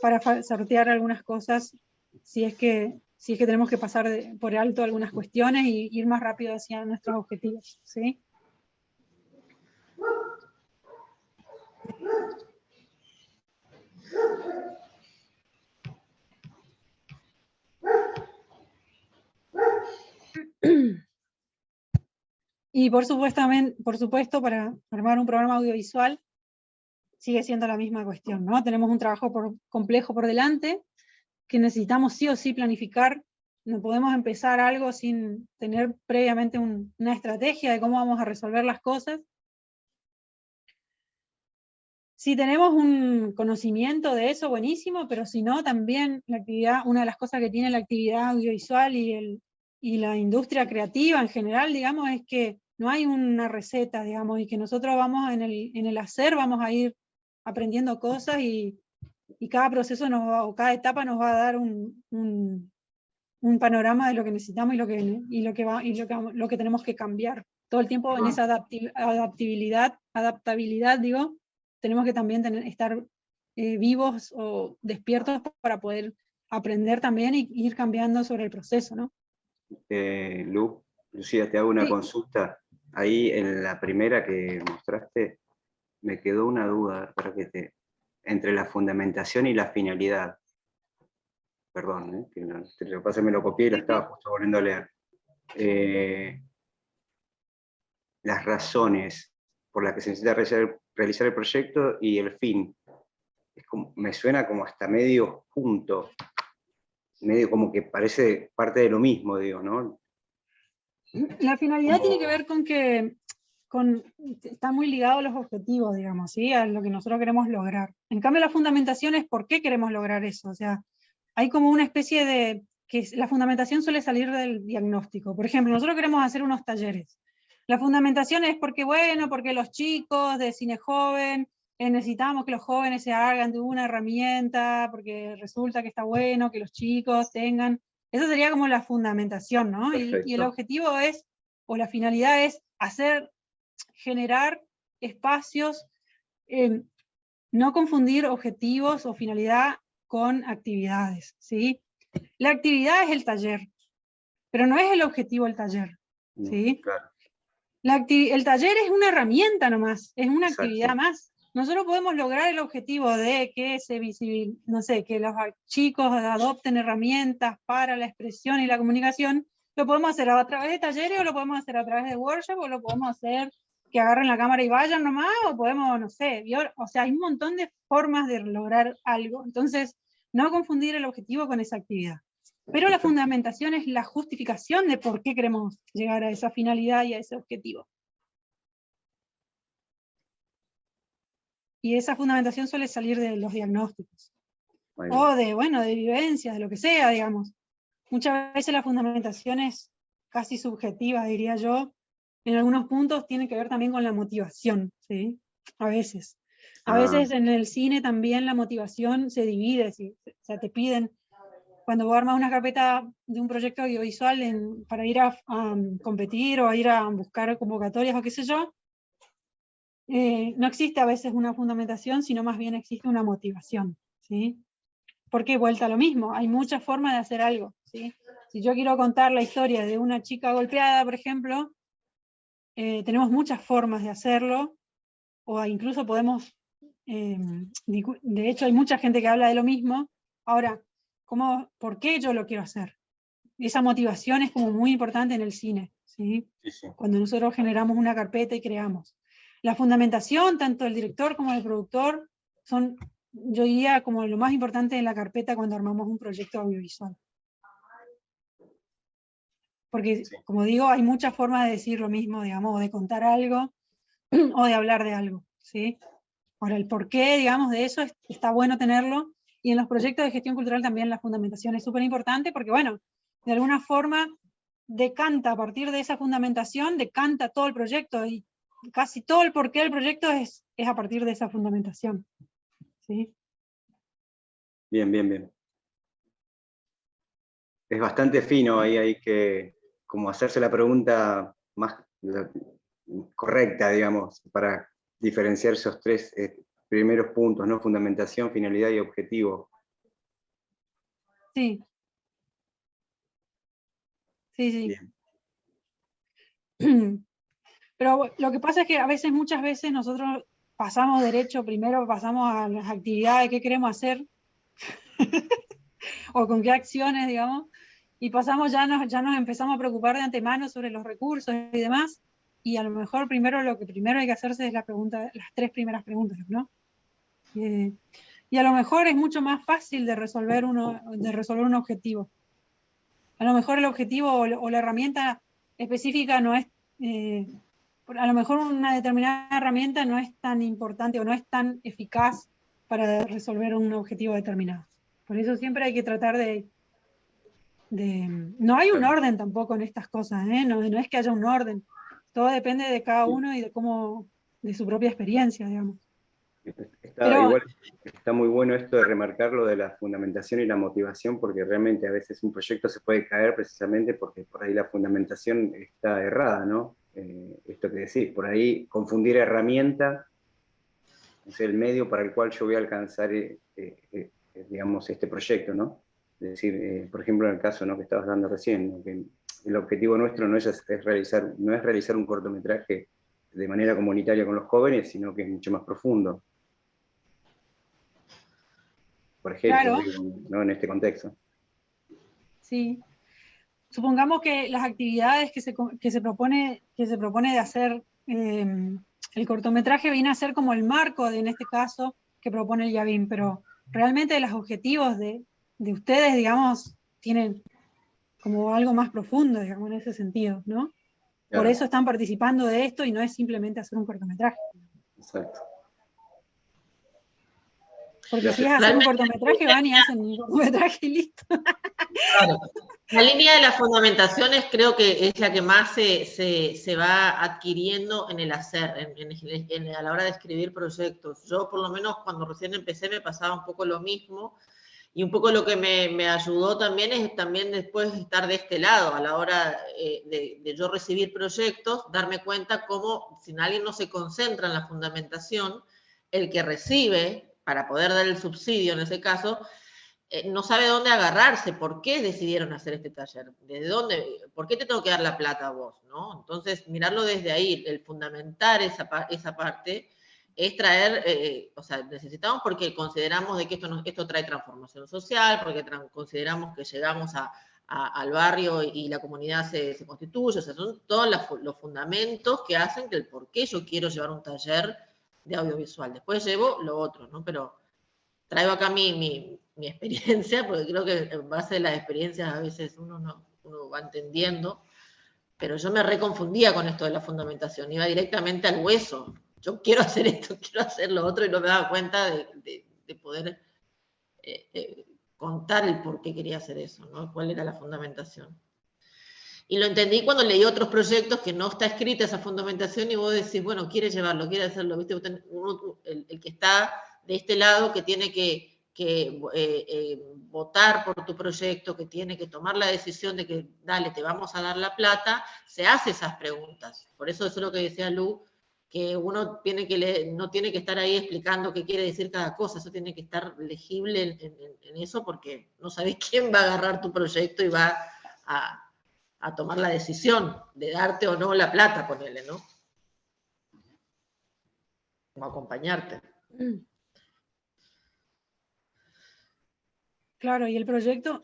para sortear algunas cosas si es que tenemos que pasar por alto algunas cuestiones y ir más rápido hacia nuestros objetivos, ¿sí? Y por supuesto, para armar un programa audiovisual sigue siendo la misma cuestión, ¿no? Tenemos un trabajo complejo por delante, que necesitamos sí o sí planificar. No podemos empezar algo sin tener previamente una estrategia de cómo vamos a resolver las cosas. Si tenemos un conocimiento de eso, buenísimo, pero si no, también la actividad, una de las cosas que tiene la actividad audiovisual y la industria creativa en general, digamos, es que no hay una receta, digamos, y que nosotros vamos en el hacer, vamos a ir aprendiendo cosas y cada proceso o cada etapa nos va a dar un panorama de lo que necesitamos y lo que tenemos que cambiar. Todo el tiempo en esa adaptabilidad, digo, tenemos que también estar vivos o despiertos para poder aprender también y ir cambiando sobre el proceso, ¿no? Lucía, te hago una Sí. consulta. Ahí en la primera que mostraste me quedó una duda entre la fundamentación y la finalidad. Perdón, que lo que pasa es que me lo copié y lo estaba justo volviendo a leer. las razones por las que se necesita realizar el proyecto y el fin. Me suena como hasta medio junto, medio como que parece parte de lo mismo, digo, ¿no? La finalidad tiene que ver con que está muy ligado a los objetivos, digamos, ¿sí? A lo que nosotros queremos lograr. En cambio, la fundamentación es por qué queremos lograr eso. O sea, hay como una especie de... la fundamentación suele salir del diagnóstico. Por ejemplo, nosotros queremos hacer unos talleres. La fundamentación es porque, bueno, porque los chicos de cine joven necesitamos que los jóvenes se hagan de una herramienta, porque resulta que está bueno que los chicos tengan... Eso sería como la fundamentación, ¿no? Y el objetivo es, o la finalidad es generar espacios, no confundir objetivos o finalidad con actividades, ¿sí? La actividad es el taller, pero no es el objetivo el taller, ¿sí? Claro. El taller es una herramienta nomás, es una actividad más. Nosotros podemos lograr el objetivo de que no sé, que los chicos adopten herramientas para la expresión y la comunicación. Lo podemos hacer a través de talleres, o lo podemos hacer a través de workshops, o lo podemos hacer que agarren la cámara y vayan nomás, o podemos, no sé, o sea, hay un montón de formas de lograr algo. Entonces, no confundir el objetivo con esa actividad. Pero la fundamentación es la justificación de por qué queremos llegar a esa finalidad y a ese objetivo. Y esa fundamentación suele salir de los diagnósticos. O de vivencias, de lo que sea, digamos. Muchas veces la fundamentación es casi subjetiva, diría yo. En algunos puntos tiene que ver también con la motivación, ¿sí? A veces. A veces en el cine también la motivación se divide, ¿sí? O sea, te piden, cuando vos armas una carpeta de un proyecto audiovisual para ir a competir o a ir a buscar convocatorias o qué sé yo, no existe a veces una fundamentación, sino más bien existe una motivación, ¿sí? Porque vuelta a lo mismo, hay muchas formas de hacer algo, ¿sí? Si yo quiero contar la historia de una chica golpeada, por ejemplo, tenemos muchas formas de hacerlo, o incluso podemos, de hecho hay mucha gente que habla de lo mismo. Ahora, ¿por qué yo lo quiero hacer? Esa motivación es como muy importante en el cine, ¿sí? Sí. Cuando nosotros generamos una carpeta y creamos. La fundamentación, tanto del director como del productor, son, yo diría, como lo más importante en la carpeta cuando armamos un proyecto audiovisual. Porque, como digo, hay muchas formas de decir lo mismo, digamos, o de contar algo, o de hablar de algo, ¿sí? Ahora, el porqué, digamos, de eso está bueno tenerlo, y en los proyectos de gestión cultural también la fundamentación es súper importante, porque, bueno, de alguna forma decanta, a partir de esa fundamentación, decanta todo el proyecto, y casi todo el porqué del proyecto es a partir de esa fundamentación, ¿sí? Bien. Es bastante fino, ahí hay que como hacerse la pregunta más correcta, digamos, para diferenciar esos tres primeros puntos, ¿no? Fundamentación, finalidad y objetivo. Sí. Bien. Pero lo que pasa es que muchas veces nosotros pasamos derecho, primero pasamos a las actividades que queremos hacer, o con qué acciones, digamos, y pasamos, ya nos empezamos a preocupar de antemano sobre los recursos y demás, y a lo mejor lo que primero hay que hacerse es las tres primeras preguntas, ¿no? Y a lo mejor es mucho más fácil de resolver un objetivo. A lo mejor el objetivo o la herramienta específica no es, a lo mejor una determinada herramienta no es tan importante o no es tan eficaz para resolver un objetivo determinado. Por eso siempre hay que tratar no hay un orden tampoco en estas cosas, ¿eh? No es que haya un orden. Todo depende de cada uno y de su propia experiencia, digamos. Igual está muy bueno esto de remarcar lo de la fundamentación y la motivación, porque realmente a veces un proyecto se puede caer precisamente porque por ahí la fundamentación está errada, ¿no? Esto que decís, por ahí confundir herramienta, es el medio para el cual yo voy a alcanzar, digamos, este proyecto, ¿no? Es decir, por ejemplo, en el caso, ¿no?, que estabas dando recién, ¿no?, que el objetivo nuestro no es realizar un cortometraje de manera comunitaria con los jóvenes, sino que es mucho más profundo. Por ejemplo, claro. Digo, ¿no?, en este contexto. Sí. supongamos que las actividades que se propone de hacer el cortometraje viene a ser como el marco, en este caso, que propone el Yavin, pero realmente los objetivos de ustedes, digamos, tienen como algo más profundo, digamos, en ese sentido, ¿no? Claro. Por eso están participando de esto y no es simplemente hacer un cortometraje. Exacto. Porque si es hacer un cortometraje, van y hacen un cortometraje y listo. Claro. La línea de las fundamentaciones creo que es la que más se va adquiriendo en el hacer, a la hora de escribir proyectos. Yo, por lo menos, cuando recién empecé, me pasaba un poco lo mismo. Y un poco lo que me ayudó también es también después estar de este lado, a la hora de yo recibir proyectos, darme cuenta cómo, si alguien no se concentra en la fundamentación, el que recibe, para poder dar el subsidio en ese caso, no sabe dónde agarrarse, por qué decidieron hacer este taller, desde dónde, por qué te tengo que dar la plata a vos, ¿no? Entonces, mirarlo desde ahí, el fundamentar esa parte, es traer, o sea, necesitamos porque consideramos de que esto trae transformación social, porque consideramos que llegamos al barrio y la comunidad se constituye, o sea, son todos los fundamentos que hacen que el por qué yo quiero llevar un taller de audiovisual. Después llevo lo otro, ¿no? Pero traigo acá mi experiencia, porque creo que en base a las experiencias a veces uno va entendiendo, pero yo me reconfundía con esto de la fundamentación, iba directamente al hueso. Yo quiero hacer esto, quiero hacer lo otro, y no me daba cuenta de poder contar el por qué quería hacer eso, ¿no? Cuál era la fundamentación. Y lo entendí cuando leí otros proyectos que no está escrita esa fundamentación y vos decís, bueno, quiere llevarlo, quiere hacerlo, ¿viste? El que está de este lado, que tiene que votar por tu proyecto, que tiene que tomar la decisión de que, dale, te vamos a dar la plata, se hace esas preguntas. Por eso es lo que decía Lu, que uno tiene que leer, no tiene que estar ahí explicando qué quiere decir cada cosa, eso tiene que estar legible en eso, porque no sabés quién va a agarrar tu proyecto y va a tomar la decisión de darte o no la plata, ponele, ¿no? O acompañarte. Claro, y el proyecto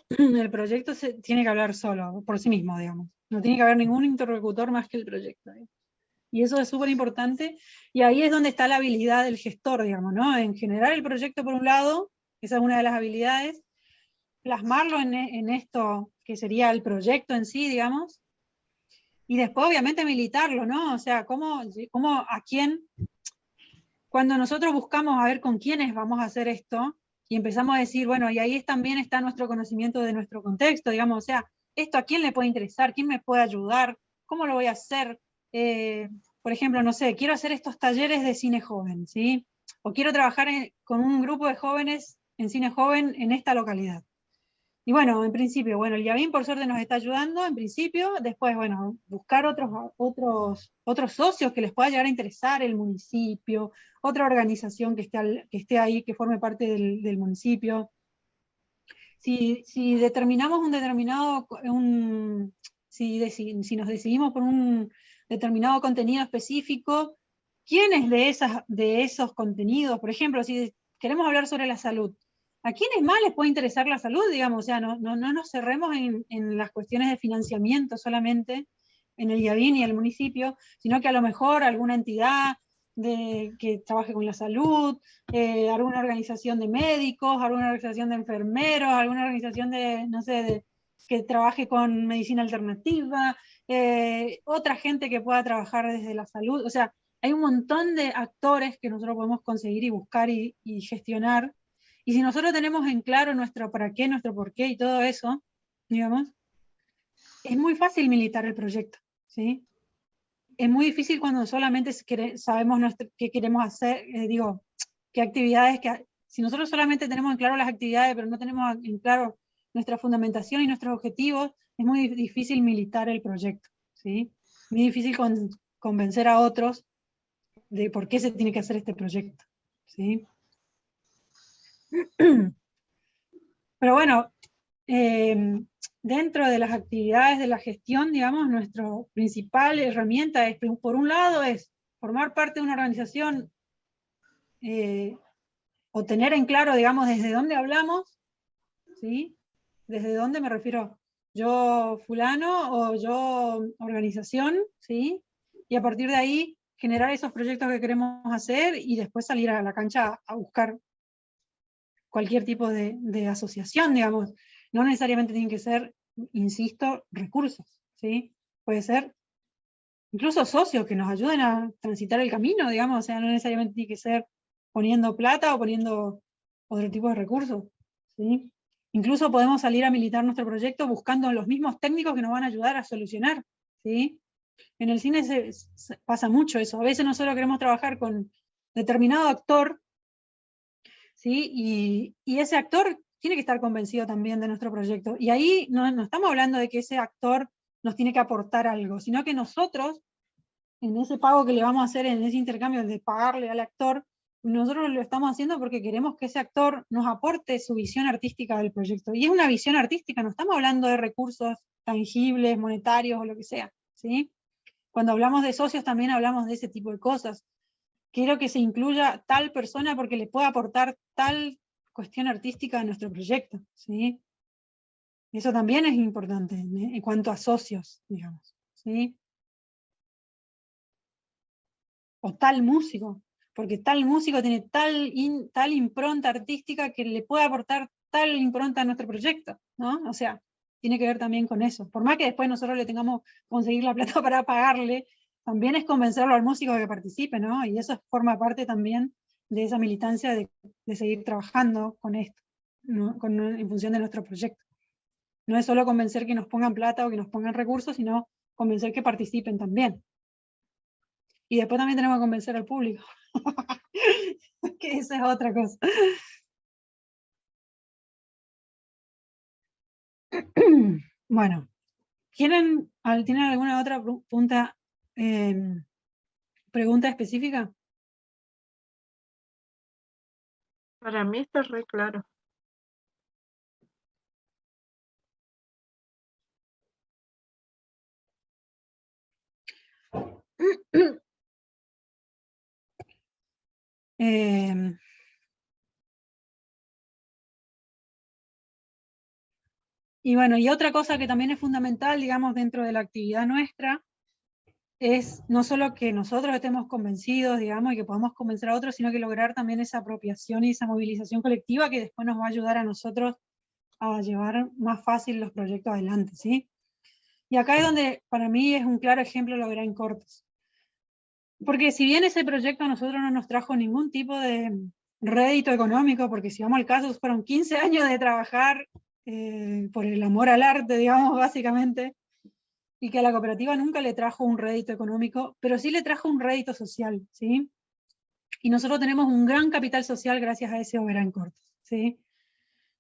se tiene que hablar solo, por sí mismo, digamos. No tiene que haber ningún interlocutor más que el proyecto. Y eso es súper importante, y ahí es donde está la habilidad del gestor, digamos, ¿no? En generar el proyecto por un lado, esa es una de las habilidades, plasmarlo en esto que sería el proyecto en sí, digamos, y después obviamente militarlo, ¿no? O sea, a quién, cuando nosotros buscamos a ver con quiénes vamos a hacer esto, y empezamos a decir, bueno, y ahí también está nuestro conocimiento de nuestro contexto, digamos, o sea, esto a quién le puede interesar, quién me puede ayudar, cómo lo voy a hacer. Por ejemplo, no sé, quiero hacer estos talleres de cine joven, ¿sí? O quiero trabajar con un grupo de jóvenes en cine joven en esta localidad. Y bueno, en principio, bueno, el Yavin por suerte nos está ayudando, en principio, después, bueno, buscar otros socios que les pueda llegar a interesar, el municipio, otra organización que esté ahí, que forme parte del municipio. Si determinamos si nos decidimos por un determinado contenido específico, ¿quiénes de esos contenidos? Por ejemplo, si queremos hablar sobre la salud, ¿a quiénes más les puede interesar la salud? Digamos, o sea, no nos cerremos en las cuestiones de financiamiento solamente, en el Yavin y el municipio, sino que a lo mejor alguna entidad que trabaje con la salud, alguna organización de médicos, alguna organización de enfermeros, alguna organización que trabaje con medicina alternativa, otra gente que pueda trabajar desde la salud. O sea, hay un montón de actores que nosotros podemos conseguir y buscar y gestionar. Y si nosotros tenemos en claro nuestro para qué, nuestro por qué y todo eso, digamos, es muy fácil militar el proyecto, ¿sí? Es muy difícil cuando solamente sabemos qué queremos hacer, qué actividades, si nosotros solamente tenemos en claro las actividades, pero no tenemos en claro nuestra fundamentación y nuestros objetivos, es muy difícil militar el proyecto, ¿sí? Muy difícil convencer a otros de por qué se tiene que hacer este proyecto, ¿sí? Pero bueno, dentro de las actividades de la gestión, digamos, nuestra principal herramienta es, por un lado, es formar parte de una organización o tener en claro, digamos, desde dónde hablamos, ¿sí? Desde dónde me refiero, yo fulano o yo organización, ¿sí? Y a partir de ahí generar esos proyectos que queremos hacer y después salir a la cancha a buscar cualquier tipo de asociación, digamos. No necesariamente tienen que ser, insisto, recursos, ¿sí? Puede ser incluso socios que nos ayuden a transitar el camino, digamos, o sea, no necesariamente tiene que ser poniendo plata o poniendo otro tipo de recursos, ¿sí? Incluso podemos salir a militar nuestro proyecto buscando los mismos técnicos que nos van a ayudar a solucionar, ¿sí? En el cine pasa mucho eso. A veces nosotros queremos trabajar con determinado actor, ¿sí? Y ese actor tiene que estar convencido también de nuestro proyecto. Y ahí no estamos hablando de que ese actor nos tiene que aportar algo, sino que nosotros, en ese pago que le vamos a hacer, en ese intercambio de pagarle al actor, nosotros lo estamos haciendo porque queremos que ese actor nos aporte su visión artística del proyecto. Y es una visión artística, no estamos hablando de recursos tangibles, monetarios o lo que sea, ¿sí? Cuando hablamos de socios también hablamos de ese tipo de cosas. Quiero que se incluya tal persona porque le pueda aportar tal cuestión artística a nuestro proyecto, ¿sí? Eso también es importante en cuanto a socios, digamos, ¿sí? O tal músico, porque tal músico tiene tal impronta artística que le puede aportar tal impronta a nuestro proyecto, ¿no? O sea, tiene que ver también con eso. Por más que después nosotros le tengamos que conseguir la plata para pagarle, también es convencerlo al músico de que participe, ¿no? Y eso forma parte también de esa militancia de seguir trabajando con esto, ¿no? En función de nuestro proyecto. No es solo convencer que nos pongan plata o que nos pongan recursos, sino convencer que participen también. Y después también tenemos que convencer al público. Que esa es otra cosa. Bueno, ¿tienen alguna otra pregunta específica? Para mí está re claro. Y bueno, y otra cosa que también es fundamental, digamos, dentro de la actividad nuestra, es no solo que nosotros estemos convencidos, digamos, y que podamos convencer a otros, sino que lograr también esa apropiación y esa movilización colectiva que después nos va a ayudar a nosotros a llevar más fácil los proyectos adelante, ¿sí? Y acá es donde para mí es un claro ejemplo lo Gran Cortes. Porque si bien ese proyecto a nosotros no nos trajo ningún tipo de rédito económico, porque si vamos al caso fueron 15 años de trabajar por el amor al arte, digamos, básicamente, y que a la cooperativa nunca le trajo un rédito económico, pero sí le trajo un rédito social, ¿sí? Y nosotros tenemos un gran capital social gracias a ese Oberá en Cortes, ¿sí?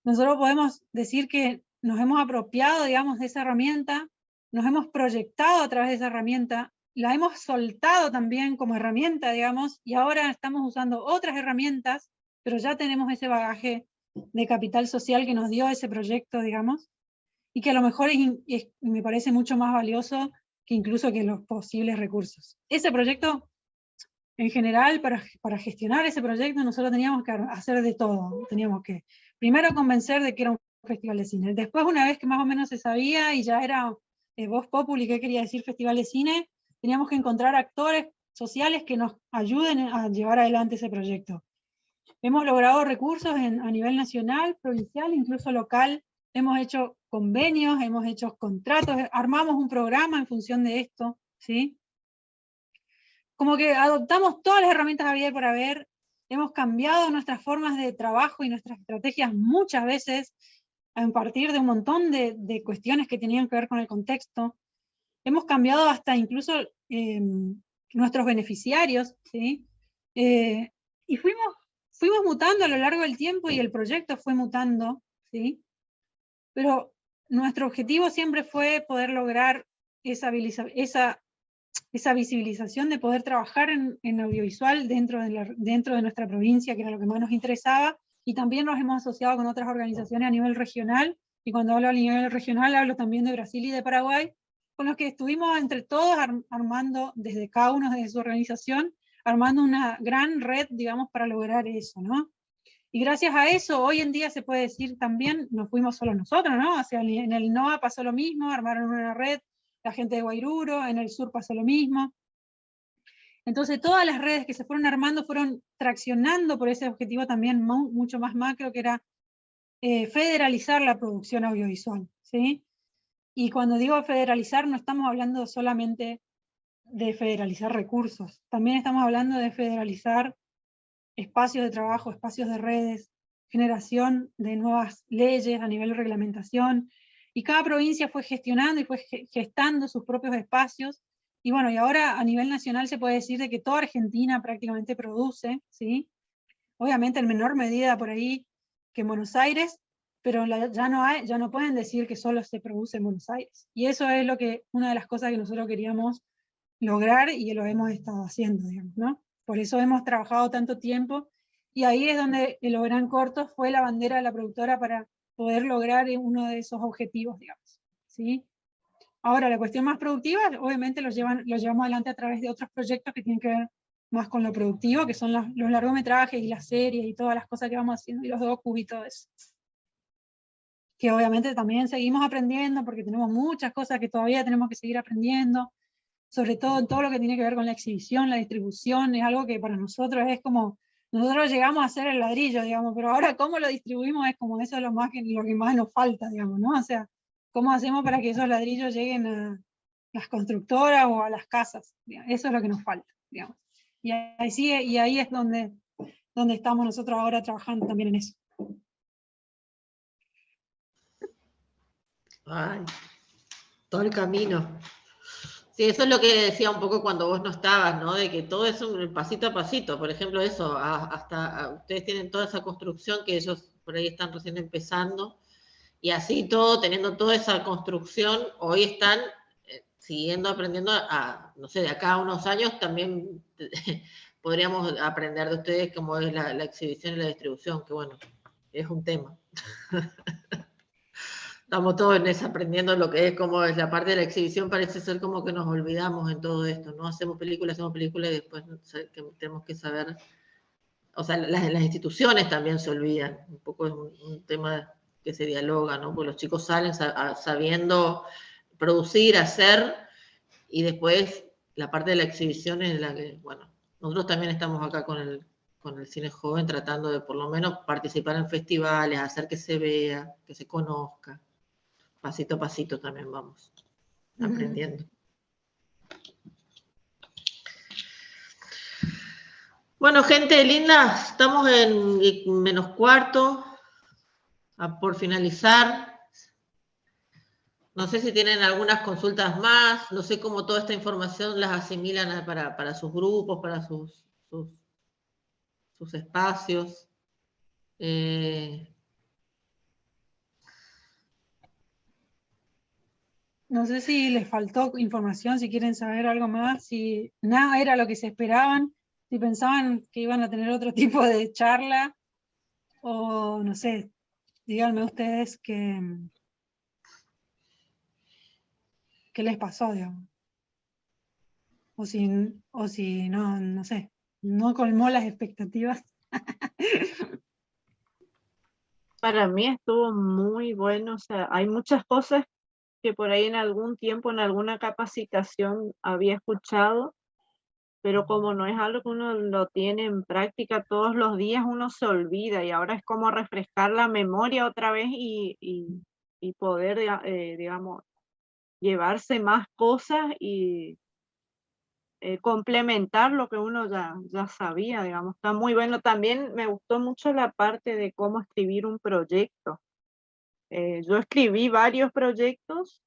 Nosotros podemos decir que nos hemos apropiado, digamos, de esa herramienta, nos hemos proyectado a través de esa herramienta, la hemos soltado también como herramienta, digamos, y ahora estamos usando otras herramientas, pero ya tenemos ese bagaje de capital social que nos dio ese proyecto, digamos, y que a lo mejor me parece mucho más valioso que incluso que los posibles recursos. Ese proyecto, en general, para gestionar ese proyecto, nosotros teníamos que hacer de todo. Teníamos que primero convencer de que era un festival de cine. Después, una vez que más o menos se sabía y ya era voz populi qué quería decir festival de cine, teníamos que encontrar actores sociales que nos ayuden a llevar adelante ese proyecto. Hemos logrado recursos a nivel nacional, provincial, incluso local. Hemos hecho convenios, hemos hecho contratos, armamos un programa en función de esto, ¿sí? Como que adoptamos todas las herramientas habidas y por haber, hemos cambiado nuestras formas de trabajo y nuestras estrategias muchas veces a partir de un montón de cuestiones que tenían que ver con el contexto. Hemos cambiado hasta incluso nuestros beneficiarios, ¿sí? Y fuimos mutando a lo largo del tiempo y el proyecto fue mutando, ¿sí? Pero nuestro objetivo siempre fue poder lograr esa visibilización de poder trabajar en audiovisual dentro de nuestra provincia, que era lo que más nos interesaba, y también nos hemos asociado con otras organizaciones a nivel regional, y cuando hablo a nivel regional hablo también de Brasil y de Paraguay, con los que estuvimos entre todos armando, desde cada uno de su organización, armando una gran red, digamos, para lograr eso, ¿no? Y gracias a eso, hoy en día se puede decir también, no fuimos solo nosotros, ¿no? O sea, en el NOA pasó lo mismo, armaron una red, la gente de Guairuro, en el sur pasó lo mismo. Entonces todas las redes que se fueron armando fueron traccionando por ese objetivo también mucho más macro, que era federalizar la producción audiovisual, ¿sí? Y cuando digo federalizar, no estamos hablando solamente de federalizar recursos, también estamos hablando de federalizar espacios de trabajo, espacios de redes, generación de nuevas leyes a nivel de reglamentación, y cada provincia fue gestionando y fue gestando sus propios espacios, y bueno, y ahora a nivel nacional se puede decir de que toda Argentina prácticamente produce, ¿sí? Obviamente en menor medida por ahí que en Buenos Aires, pero ya no pueden decir que solo se produce en Buenos Aires, y eso es una de las cosas que nosotros queríamos lograr y lo hemos estado haciendo, digamos, ¿no? Por eso hemos trabajado tanto tiempo, y ahí es donde el Oberán Cortos fue la bandera de la productora para poder lograr uno de esos objetivos, digamos, ¿sí? Ahora, la cuestión más productiva, obviamente lo llevamos adelante a través de otros proyectos que tienen que ver más con lo productivo, que son los largometrajes y las series y todas las cosas que vamos haciendo, y los docus y todo eso. Que obviamente también seguimos aprendiendo, porque tenemos muchas cosas que todavía tenemos que seguir aprendiendo, sobre todo en todo lo que tiene que ver con la exhibición, la distribución, es algo que para nosotros es como, nosotros llegamos a hacer el ladrillo, digamos, pero ahora cómo lo distribuimos es como eso es lo que más nos falta, digamos, ¿no? O sea, cómo hacemos para que esos ladrillos lleguen a las constructoras o a las casas, digamos, eso es lo que nos falta, digamos. Y ahí es donde estamos nosotros ahora trabajando también en eso. Ay, todo el camino. Sí, eso es lo que decía un poco cuando vos no estabas, ¿no? De que todo es un pasito a pasito. Por ejemplo, eso, ustedes tienen toda esa construcción que ellos por ahí están recién empezando, y así todo, teniendo toda esa construcción, hoy están siguiendo aprendiendo no sé, de acá a unos años también podríamos aprender de ustedes cómo es la exhibición y la distribución, que bueno, es un tema. Estamos todos aprendiendo lo que es, como es la parte de la exhibición, parece ser como que nos olvidamos en todo esto, ¿no? Hacemos películas y después tenemos que saber, o sea, las instituciones también se olvidan, un poco es un tema que se dialoga, ¿no? Porque los chicos salen sabiendo producir, hacer, y después la parte de la exhibición es la que, bueno, nosotros también estamos acá con el cine joven tratando de por lo menos participar en festivales, hacer que se vea, que se conozca. Pasito a pasito también vamos aprendiendo. Bueno, gente linda, estamos en -4, por finalizar. No sé si tienen algunas consultas más, no sé cómo toda esta información las asimilan para sus grupos, para sus espacios. No sé si les faltó información, si quieren saber algo más, si nada era lo que se esperaban, si pensaban que iban a tener otro tipo de charla, o no sé, díganme ustedes qué les pasó, digamos. O si no sé, no colmó las expectativas. Para mí estuvo muy bueno, o sea, hay muchas cosas que por ahí en algún tiempo, en alguna capacitación había escuchado, pero como no es algo que uno lo tiene en práctica todos los días, uno se olvida, y ahora es como refrescar la memoria otra vez y poder, digamos, llevarse más cosas y complementar lo que uno ya sabía, digamos. Está muy bueno. También me gustó mucho la parte de cómo escribir un proyecto. Yo escribí varios proyectos,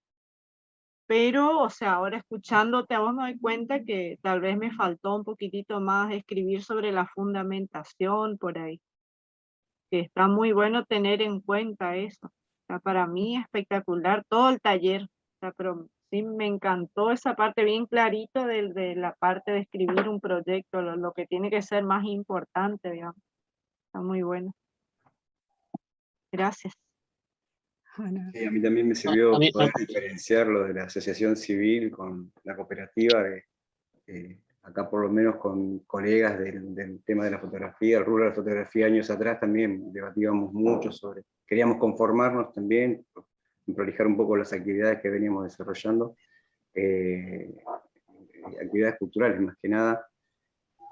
pero, o sea, ahora escuchándote a vos me doy cuenta que tal vez me faltó un poquitito más escribir sobre la fundamentación por ahí, que está muy bueno tener en cuenta eso. O sea, para mí espectacular todo el taller, o sea, pero sí me encantó esa parte bien clarito de la parte de escribir un proyecto, lo que tiene que ser más importante, digamos. Está muy bueno. Gracias. Sí, a mí también me sirvió poder diferenciar lo de la asociación civil con la cooperativa, acá por lo menos con colegas del tema de la fotografía, el rubro de la fotografía años atrás también debatíamos mucho sobre, queríamos conformarnos también, prolijar un poco las actividades que veníamos desarrollando, actividades culturales más que nada,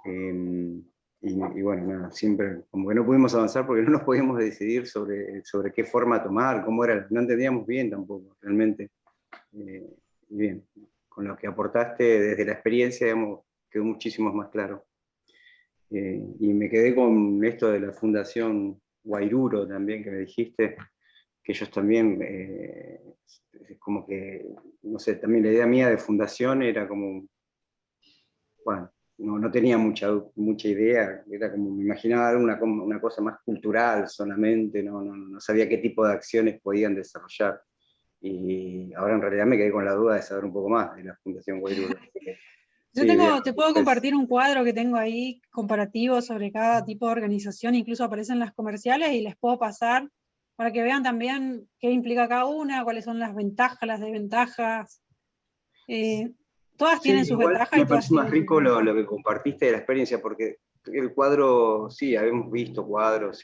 y bueno, nada, siempre como que no pudimos avanzar porque no nos podíamos decidir sobre qué forma tomar, cómo era, no entendíamos bien tampoco, realmente. Y bien, con lo que aportaste desde la experiencia, digamos, quedó muchísimo más claro. Y me quedé con esto de la Fundación Guairuro también, que me dijiste, que ellos también, como que, no sé, también la idea mía de fundación era como, bueno, no tenía mucha idea, era como, me imaginaba una cosa más cultural solamente, no sabía qué tipo de acciones podían desarrollar. Y ahora en realidad me quedé con la duda de saber un poco más de la Fundación Guairuro. Yo te puedo compartir un cuadro que tengo ahí comparativo sobre cada tipo de organización, incluso aparecen las comerciales y les puedo pasar para que vean también qué implica cada una, cuáles son las ventajas, las desventajas. Todas tienen sus ventajas y me todas parece más tienen rico lo que compartiste de la experiencia, porque el cuadro, sí, habíamos visto cuadros,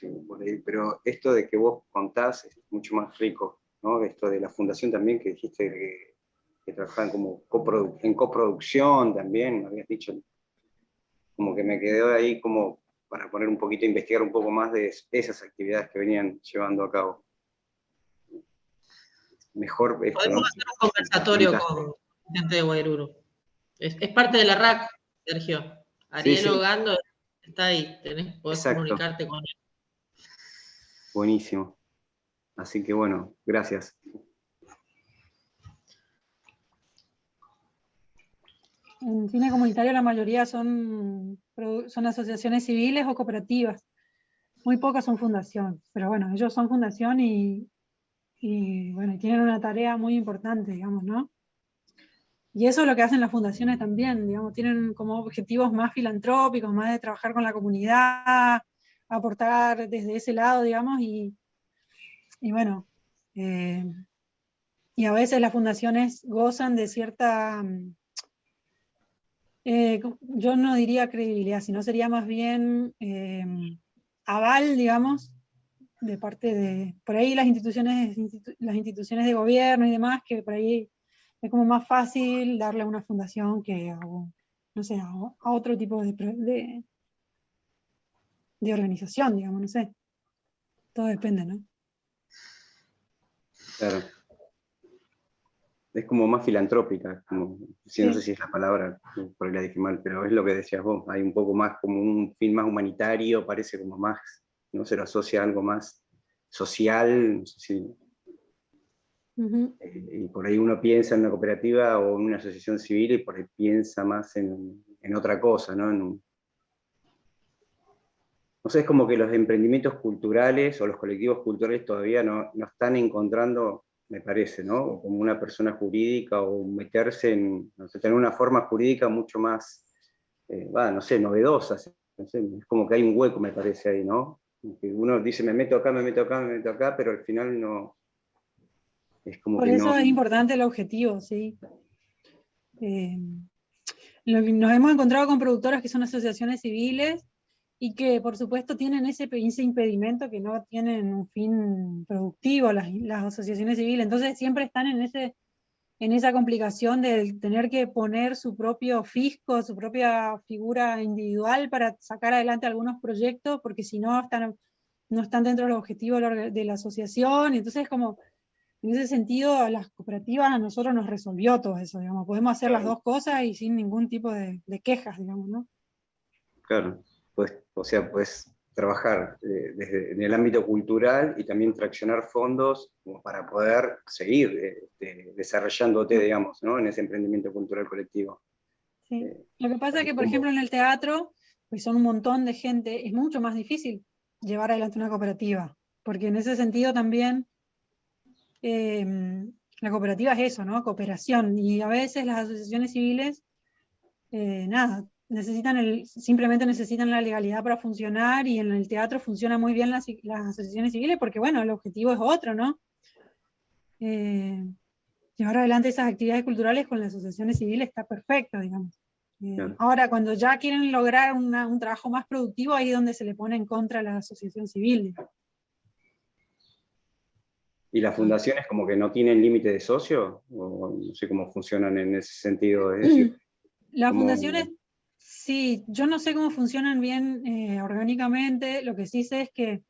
pero esto de que vos contás es mucho más rico, ¿no? Esto de la fundación también, que dijiste que trabajaban como en coproducción también, me habías dicho, como que me quedó ahí como para poner un poquito, investigar un poco más de esas actividades que venían llevando a cabo. Mejor esto, podemos hacer un conversatorio con gente de Guairuro. Es parte de la RAC, Sergio. Ariel Ogando está ahí, podés comunicarte con él. Buenísimo. Así que bueno, gracias. En cine comunitario la mayoría son asociaciones civiles o cooperativas. Muy pocas son fundación, pero bueno, ellos son fundación y bueno, tienen una tarea muy importante, digamos, ¿no? Y eso es lo que hacen las fundaciones también, digamos, tienen como objetivos más filantrópicos, más de trabajar con la comunidad, aportar desde ese lado, digamos, y bueno, y a veces las fundaciones gozan de cierta, yo no diría credibilidad, sino sería más bien aval, digamos, de parte de, por ahí las instituciones de gobierno y demás, que por ahí es como más fácil darle a una fundación que a, no sé, a otro tipo de organización, digamos, no sé. Todo depende, ¿no? Claro. Es como más filantrópica, como, sí, no sé si es la palabra, por ahí la dije mal, pero es lo que decías vos, hay un poco más como un fin más humanitario, parece como más, no se lo asocia a algo más social, no sé si, y por ahí uno piensa en una cooperativa o en una asociación civil y por ahí piensa más en otra cosa, ¿no? No sé, es como que los emprendimientos culturales o los colectivos culturales todavía no están encontrando, me parece, ¿no? Como una persona jurídica o meterse en, no sé, tener una forma jurídica mucho más, no sé, novedosa. No sé, es como que hay un hueco, me parece ahí, ¿no? Que uno dice, me meto acá, me meto acá, me meto acá, pero al final no. Es como por que eso no. es importante el objetivo, sí. Nos hemos encontrado con productoras que son asociaciones civiles y que por supuesto tienen ese impedimento que no tienen un fin productivo las asociaciones civiles, entonces siempre están en esa complicación de tener que poner su propio fisco, su propia figura individual para sacar adelante algunos proyectos, porque si no están dentro de los objetivos de la asociación, entonces como en ese sentido a las cooperativas a nosotros nos resolvió todo eso, digamos, podemos hacer las dos cosas y sin ningún tipo de quejas, digamos, ¿no? Claro, pues, o sea, pues trabajar en el ámbito cultural y también traccionar fondos como para poder seguir desarrollándote, digamos, ¿no? En ese emprendimiento cultural colectivo. Sí. Lo que pasa es que, por ejemplo, en el teatro, pues son un montón de gente, es mucho más difícil llevar adelante una cooperativa, porque en ese sentido también la cooperativa es eso, ¿no? Cooperación, y a veces las asociaciones civiles, nada, simplemente necesitan la legalidad para funcionar, y en el teatro funcionan muy bien las asociaciones civiles, porque bueno, el objetivo es otro, ¿no? Llevar adelante esas actividades culturales con las asociaciones civiles está perfecto, digamos. Ahora, cuando ya quieren lograr un trabajo más productivo, ahí es donde se le pone en contra a la asociación civil, digamos. ¿Y las fundaciones como que no tienen límite de socio? O no sé cómo funcionan en ese sentido, es decir, las ¿cómo? fundaciones, sí, yo no sé cómo funcionan bien orgánicamente, lo que sí sé es que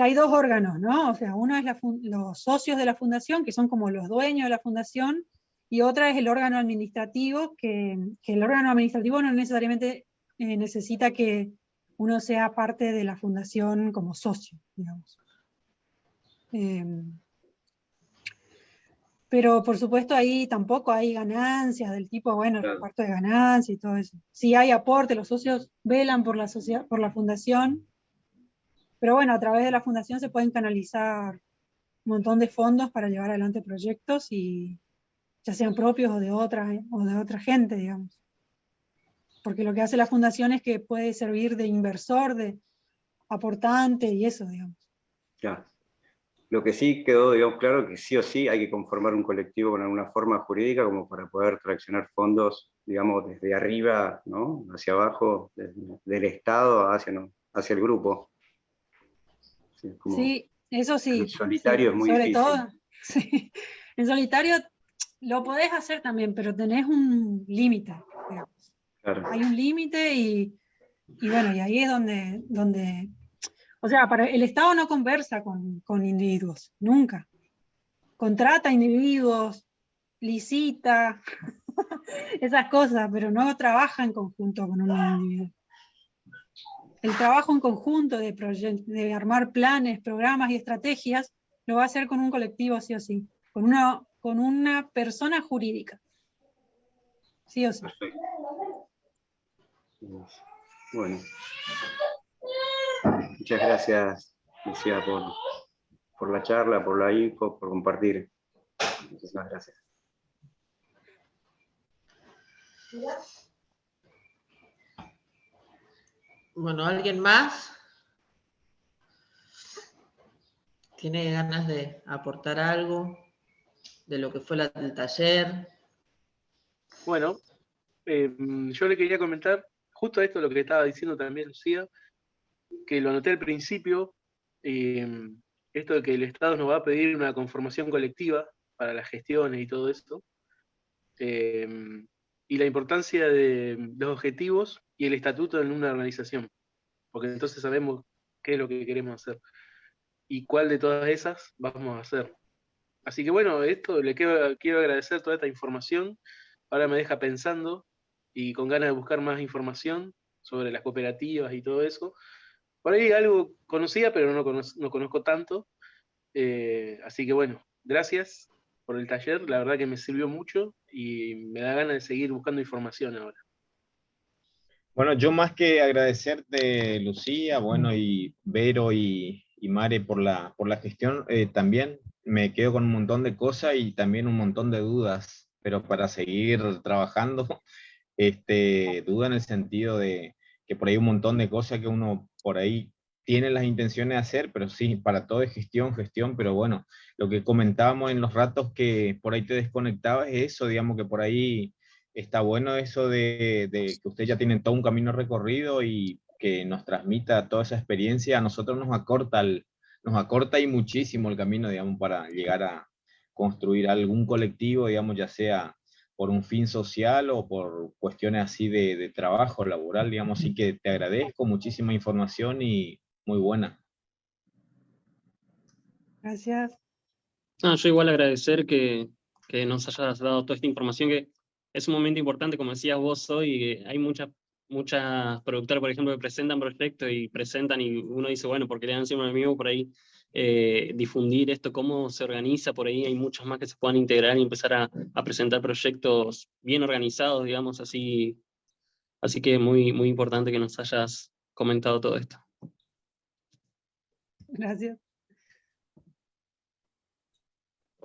hay dos órganos, ¿no? O sea, uno es los socios de la fundación, que son como los dueños de la fundación, y otra es el órgano administrativo, que el órgano administrativo no necesariamente necesita que uno sea parte de la fundación como socio, digamos. Pero por supuesto ahí tampoco hay ganancias del tipo, bueno, el reparto de ganancias y todo eso. Sí hay aporte, los socios velan por la fundación, pero bueno, a través de la fundación se pueden canalizar un montón de fondos para llevar adelante proyectos, y ya sean propios o de otra gente, digamos. Porque lo que hace la fundación es que puede servir de inversor, de aportante y eso, digamos. Ya. Lo que sí quedó, digamos, claro que sí o sí hay que conformar un colectivo con alguna forma jurídica como para poder traccionar fondos, digamos, desde arriba, ¿no? Hacia abajo, del Estado hacia el grupo. Sí, eso sí. En solitario sí, es muy sobre difícil. todo, sí. En solitario lo podés hacer también, pero tenés un límite, digamos. Claro. Hay un límite y bueno, y ahí es donde o sea, el Estado no conversa con individuos, nunca. Contrata individuos, licita, esas cosas, pero no trabaja en conjunto con un individuo. El trabajo en conjunto de armar planes, programas y estrategias lo va a hacer con un colectivo sí o sí, con una persona jurídica. Sí o sí. Perfecto. Bueno. Muchas gracias, Lucía, por la charla, por la info, por compartir. Muchísimas gracias. Bueno, ¿alguien más tiene ganas de aportar algo de lo que fue el taller? Bueno, yo le quería comentar justo esto, lo que estaba diciendo también Lucía, que lo anoté al principio, esto de que el Estado nos va a pedir una conformación colectiva para las gestiones y todo esto, y la importancia de los objetivos y el estatuto en una organización, porque entonces sabemos qué es lo que queremos hacer y cuál de todas esas vamos a hacer. Así que bueno, esto quiero agradecer toda esta información, ahora me deja pensando y con ganas de buscar más información sobre las cooperativas y todo eso. Por ahí algo conocía, pero no conozco tanto. Así que bueno, gracias por el taller, la verdad que me sirvió mucho y me da ganas de seguir buscando información ahora. Bueno, yo más que agradecerte, Lucía, bueno, y Vero y Mare por la gestión, también me quedo con un montón de cosas y también un montón de dudas, pero para seguir trabajando, duda en el sentido de que por ahí un montón de cosas que uno por ahí tiene las intenciones de hacer, pero sí, para todo es gestión, pero bueno, lo que comentábamos en los ratos que por ahí te desconectabas es eso, digamos que por ahí está bueno eso de que ustedes ya tienen todo un camino recorrido y que nos transmita toda esa experiencia, a nosotros nos acorta y muchísimo el camino, digamos, para llegar a construir algún colectivo, digamos, ya sea por un fin social o por cuestiones así de trabajo laboral, digamos, así que te agradezco, muchísima información y muy buena. Gracias. No, yo igual agradecer que nos hayas dado toda esta información, que es un momento importante, como decías vos hoy, hay muchas productoras, por ejemplo, que presentan proyectos y presentan y uno dice, bueno, porque le dan siempre un amigo por ahí, difundir esto, cómo se organiza por ahí, hay muchos más que se puedan integrar y empezar a presentar proyectos bien organizados, digamos, así que muy, muy importante que nos hayas comentado todo esto. Gracias.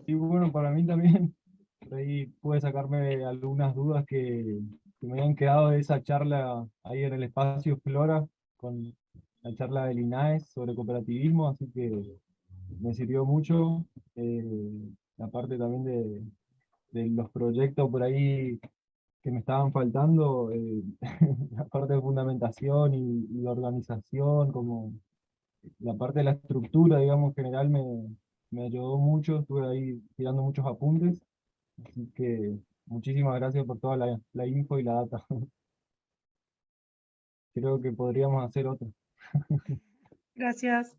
Y bueno, para mí también, por ahí pude sacarme algunas dudas que me habían quedado de esa charla ahí en el espacio Flora, con la charla del INAES sobre cooperativismo, así que me sirvió mucho. La parte también de los proyectos por ahí me estaban faltando, la parte de fundamentación y organización, como la parte de la estructura, digamos, en general me ayudó mucho, estuve ahí tirando muchos apuntes, así que muchísimas gracias por toda la info y la data. Creo que podríamos hacer otra. Gracias.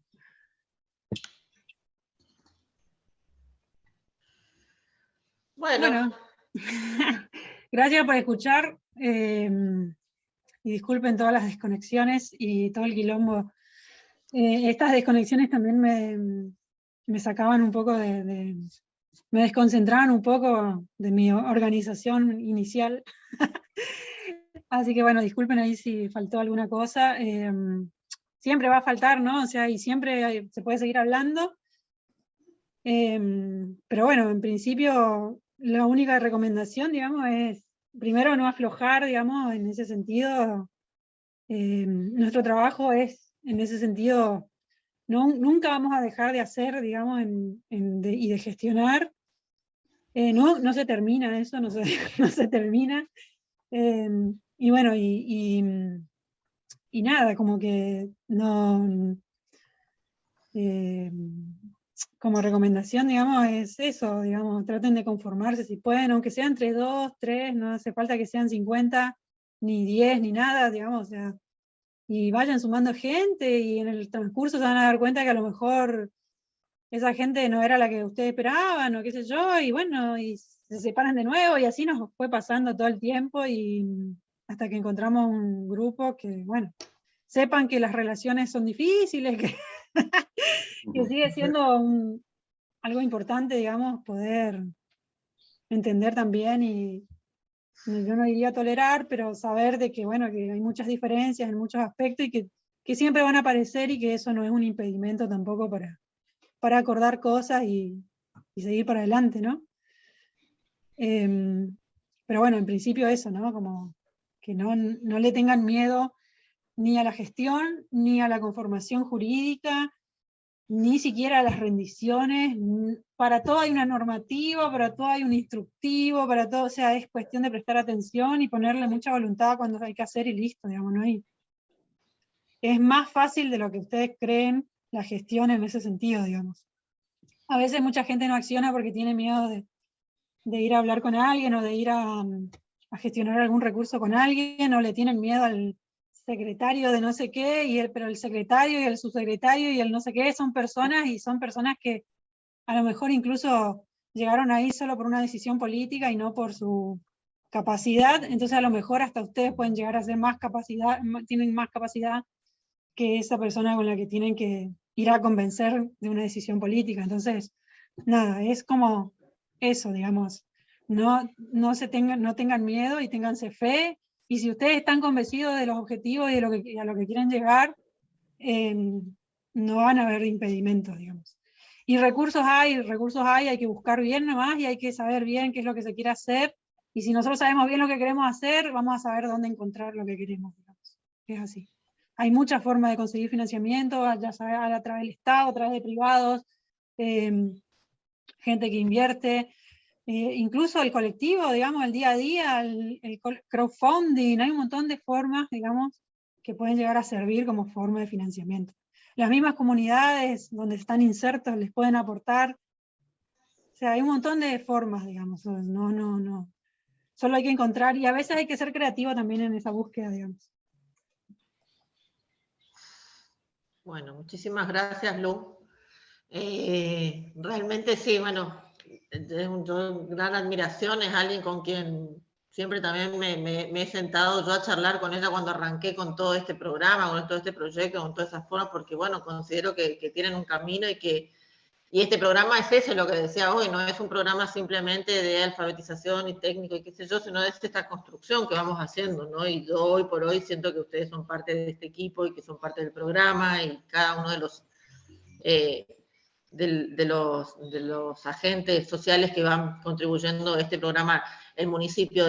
Bueno, gracias por escuchar. Y disculpen todas las desconexiones y todo el quilombo. Estas desconexiones también me sacaban un poco me desconcentraban un poco de mi organización inicial. Así que bueno, disculpen ahí si faltó alguna cosa. Siempre va a faltar, ¿no? O sea, y siempre se puede seguir hablando. Pero bueno, en principio la única recomendación, digamos, es primero no aflojar, digamos, en ese sentido. Nuestro trabajo es, en ese sentido, nunca vamos a dejar de hacer, digamos, y de gestionar. No se termina eso, no se termina. Y bueno, y nada, como que no... como recomendación, digamos, es eso, digamos, traten de conformarse si pueden, aunque sean entre 2, 3, no hace falta que sean 50, ni 10, ni nada, digamos, o sea, y vayan sumando gente y en el transcurso se van a dar cuenta que a lo mejor esa gente no era la que ustedes esperaban o qué sé yo, y bueno, y se separan de nuevo y así nos fue pasando todo el tiempo y hasta que encontramos un grupo que, bueno, sepan que las relaciones son difíciles, que sigue siendo algo importante, digamos, poder entender también y yo no diría tolerar, pero saber de que, bueno, que hay muchas diferencias en muchos aspectos y que siempre van a aparecer y que eso no es un impedimento tampoco para acordar cosas y seguir para adelante, ¿no? Pero bueno, en principio eso, ¿no? Como que no le tengan miedo ni a la gestión, ni a la conformación jurídica, ni siquiera a las rendiciones. Para todo hay una normativa, para todo hay un instructivo, para todo, o sea, es cuestión de prestar atención y ponerle mucha voluntad cuando hay que hacer y listo, digamos, ¿no? Es más fácil de lo que ustedes creen la gestión en ese sentido, digamos. A veces mucha gente no acciona porque tiene miedo de ir a hablar con alguien o de ir a gestionar algún recurso con alguien, o le tienen miedo al secretario de no sé qué, pero el secretario y el subsecretario y el no sé qué son personas, y son personas que a lo mejor incluso llegaron ahí solo por una decisión política y no por su capacidad, entonces a lo mejor hasta ustedes pueden llegar a ser tienen más capacidad que esa persona con la que tienen que ir a convencer de una decisión política. Entonces, nada, es como eso, digamos, no tengan miedo y ténganse fe, y si ustedes están convencidos de los objetivos y de a lo que quieren llegar, no van a haber impedimentos, digamos. Y recursos hay que buscar bien nomás, y hay que saber bien qué es lo que se quiere hacer, y si nosotros sabemos bien lo que queremos hacer, vamos a saber dónde encontrar lo que queremos, digamos. Es así. Hay muchas formas de conseguir financiamiento, ya sea a través del Estado, a través de privados, gente que invierte, incluso el colectivo, digamos, el día a día, el crowdfunding, hay un montón de formas, digamos, que pueden llegar a servir como forma de financiamiento. Las mismas comunidades donde están insertos les pueden aportar, o sea, hay un montón de formas, digamos, no. Solo hay que encontrar, y a veces hay que ser creativo también en esa búsqueda, digamos. Bueno, muchísimas gracias, Lu. Realmente sí, bueno, yo gran admiración, es alguien con quien siempre también me he sentado yo a charlar con ella cuando arranqué con todo este programa, con todo este proyecto, con todas esas formas, porque bueno, considero que tienen un camino y este programa es eso, lo que decía hoy, no es un programa simplemente de alfabetización y técnico y qué sé yo, sino es esta construcción que vamos haciendo, ¿no? Y yo hoy por hoy siento que ustedes son parte de este equipo y que son parte del programa, y cada uno de los agentes sociales que van contribuyendo a este programa, el municipio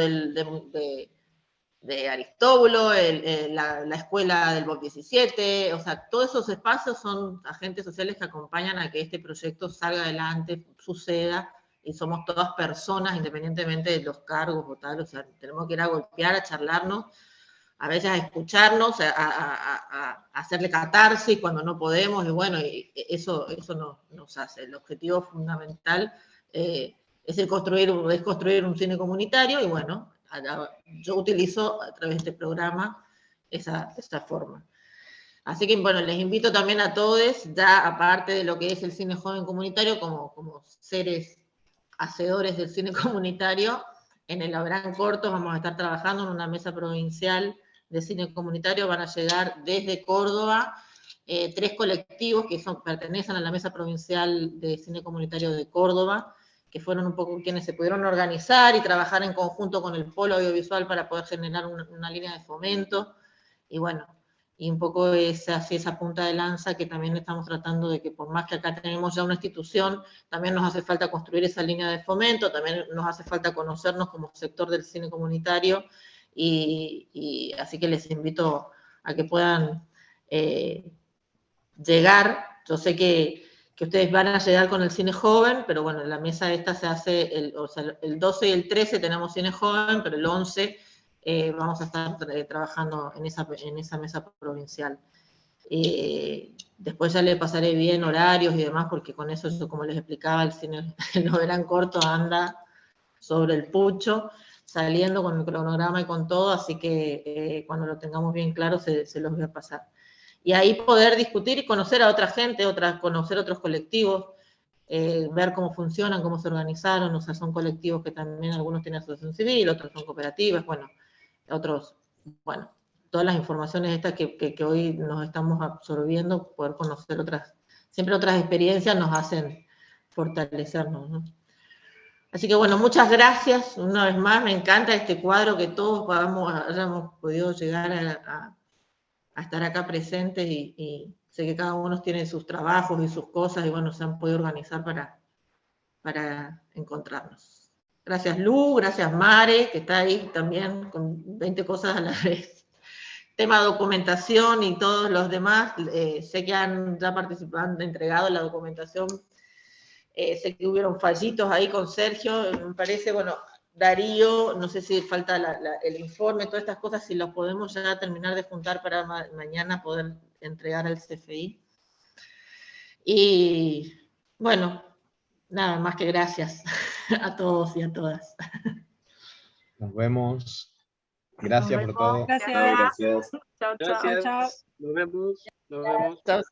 de Aristóbulo, la escuela del BOP 17, o sea, todos esos espacios son agentes sociales que acompañan a que este proyecto salga adelante, suceda y somos todas personas, independientemente de los cargos o tal, o sea, tenemos que ir a golpear, a charlarnos, a veces a escucharnos, a hacerle catarsis cuando no podemos, y bueno, y eso nos hace. El objetivo fundamental es construir un cine comunitario, y bueno, yo utilizo a través de este programa esa forma. Así que, bueno, les invito también a todos, ya aparte de lo que es el cine joven comunitario, como seres hacedores del cine comunitario, en el Abraham Cortos vamos a estar trabajando en una mesa provincial de cine comunitario. Van a llegar desde Córdoba 3 colectivos que pertenecen a la mesa provincial de cine comunitario de Córdoba, que fueron un poco quienes se pudieron organizar y trabajar en conjunto con el polo audiovisual para poder generar una línea de fomento, y bueno, y un poco esa punta de lanza que también estamos tratando de que, por más que acá tenemos ya una institución, también nos hace falta construir esa línea de fomento, también nos hace falta conocernos como sector del cine comunitario, y así que les invito a que puedan llegar. Yo sé que ustedes van a llegar con el cine joven, pero bueno, la mesa esta se hace, el 12 y el 13 tenemos cine joven, pero el 11 vamos a estar trabajando en esa mesa provincial. Después ya le pasaré bien horarios y demás, porque con eso, como les explicaba, el cine el Abraham Cortos anda sobre el pucho, saliendo con el cronograma y con todo, así que cuando lo tengamos bien claro se los voy a pasar. Y ahí poder discutir y conocer a otra gente, conocer otros colectivos, ver cómo funcionan, cómo se organizaron. O sea, son colectivos que también algunos tienen asociación civil, otros son cooperativas, bueno, otros, bueno, todas las informaciones estas que hoy nos estamos absorbiendo, poder conocer siempre otras experiencias nos hacen fortalecernos, ¿no? Así que bueno, muchas gracias una vez más. Me encanta este cuadro, que todos hayamos podido llegar a estar acá presentes, y sé que cada uno tiene sus trabajos y sus cosas, y bueno, se han podido organizar para encontrarnos. Gracias Lu, gracias Mare, que está ahí también con 20 cosas a la vez. Tema documentación y todos los demás, sé que han ya participado, entregado la documentación. Sé que hubieron fallitos ahí con Sergio, me parece, bueno, Darío, no sé si falta el informe, todas estas cosas, si los podemos ya terminar de juntar para mañana poder entregar al CFI. Y bueno, nada más que gracias a todos y a todas. Nos vemos. Gracias por todo. Gracias. Chao, chao. Gracias. Nos vemos. Chao.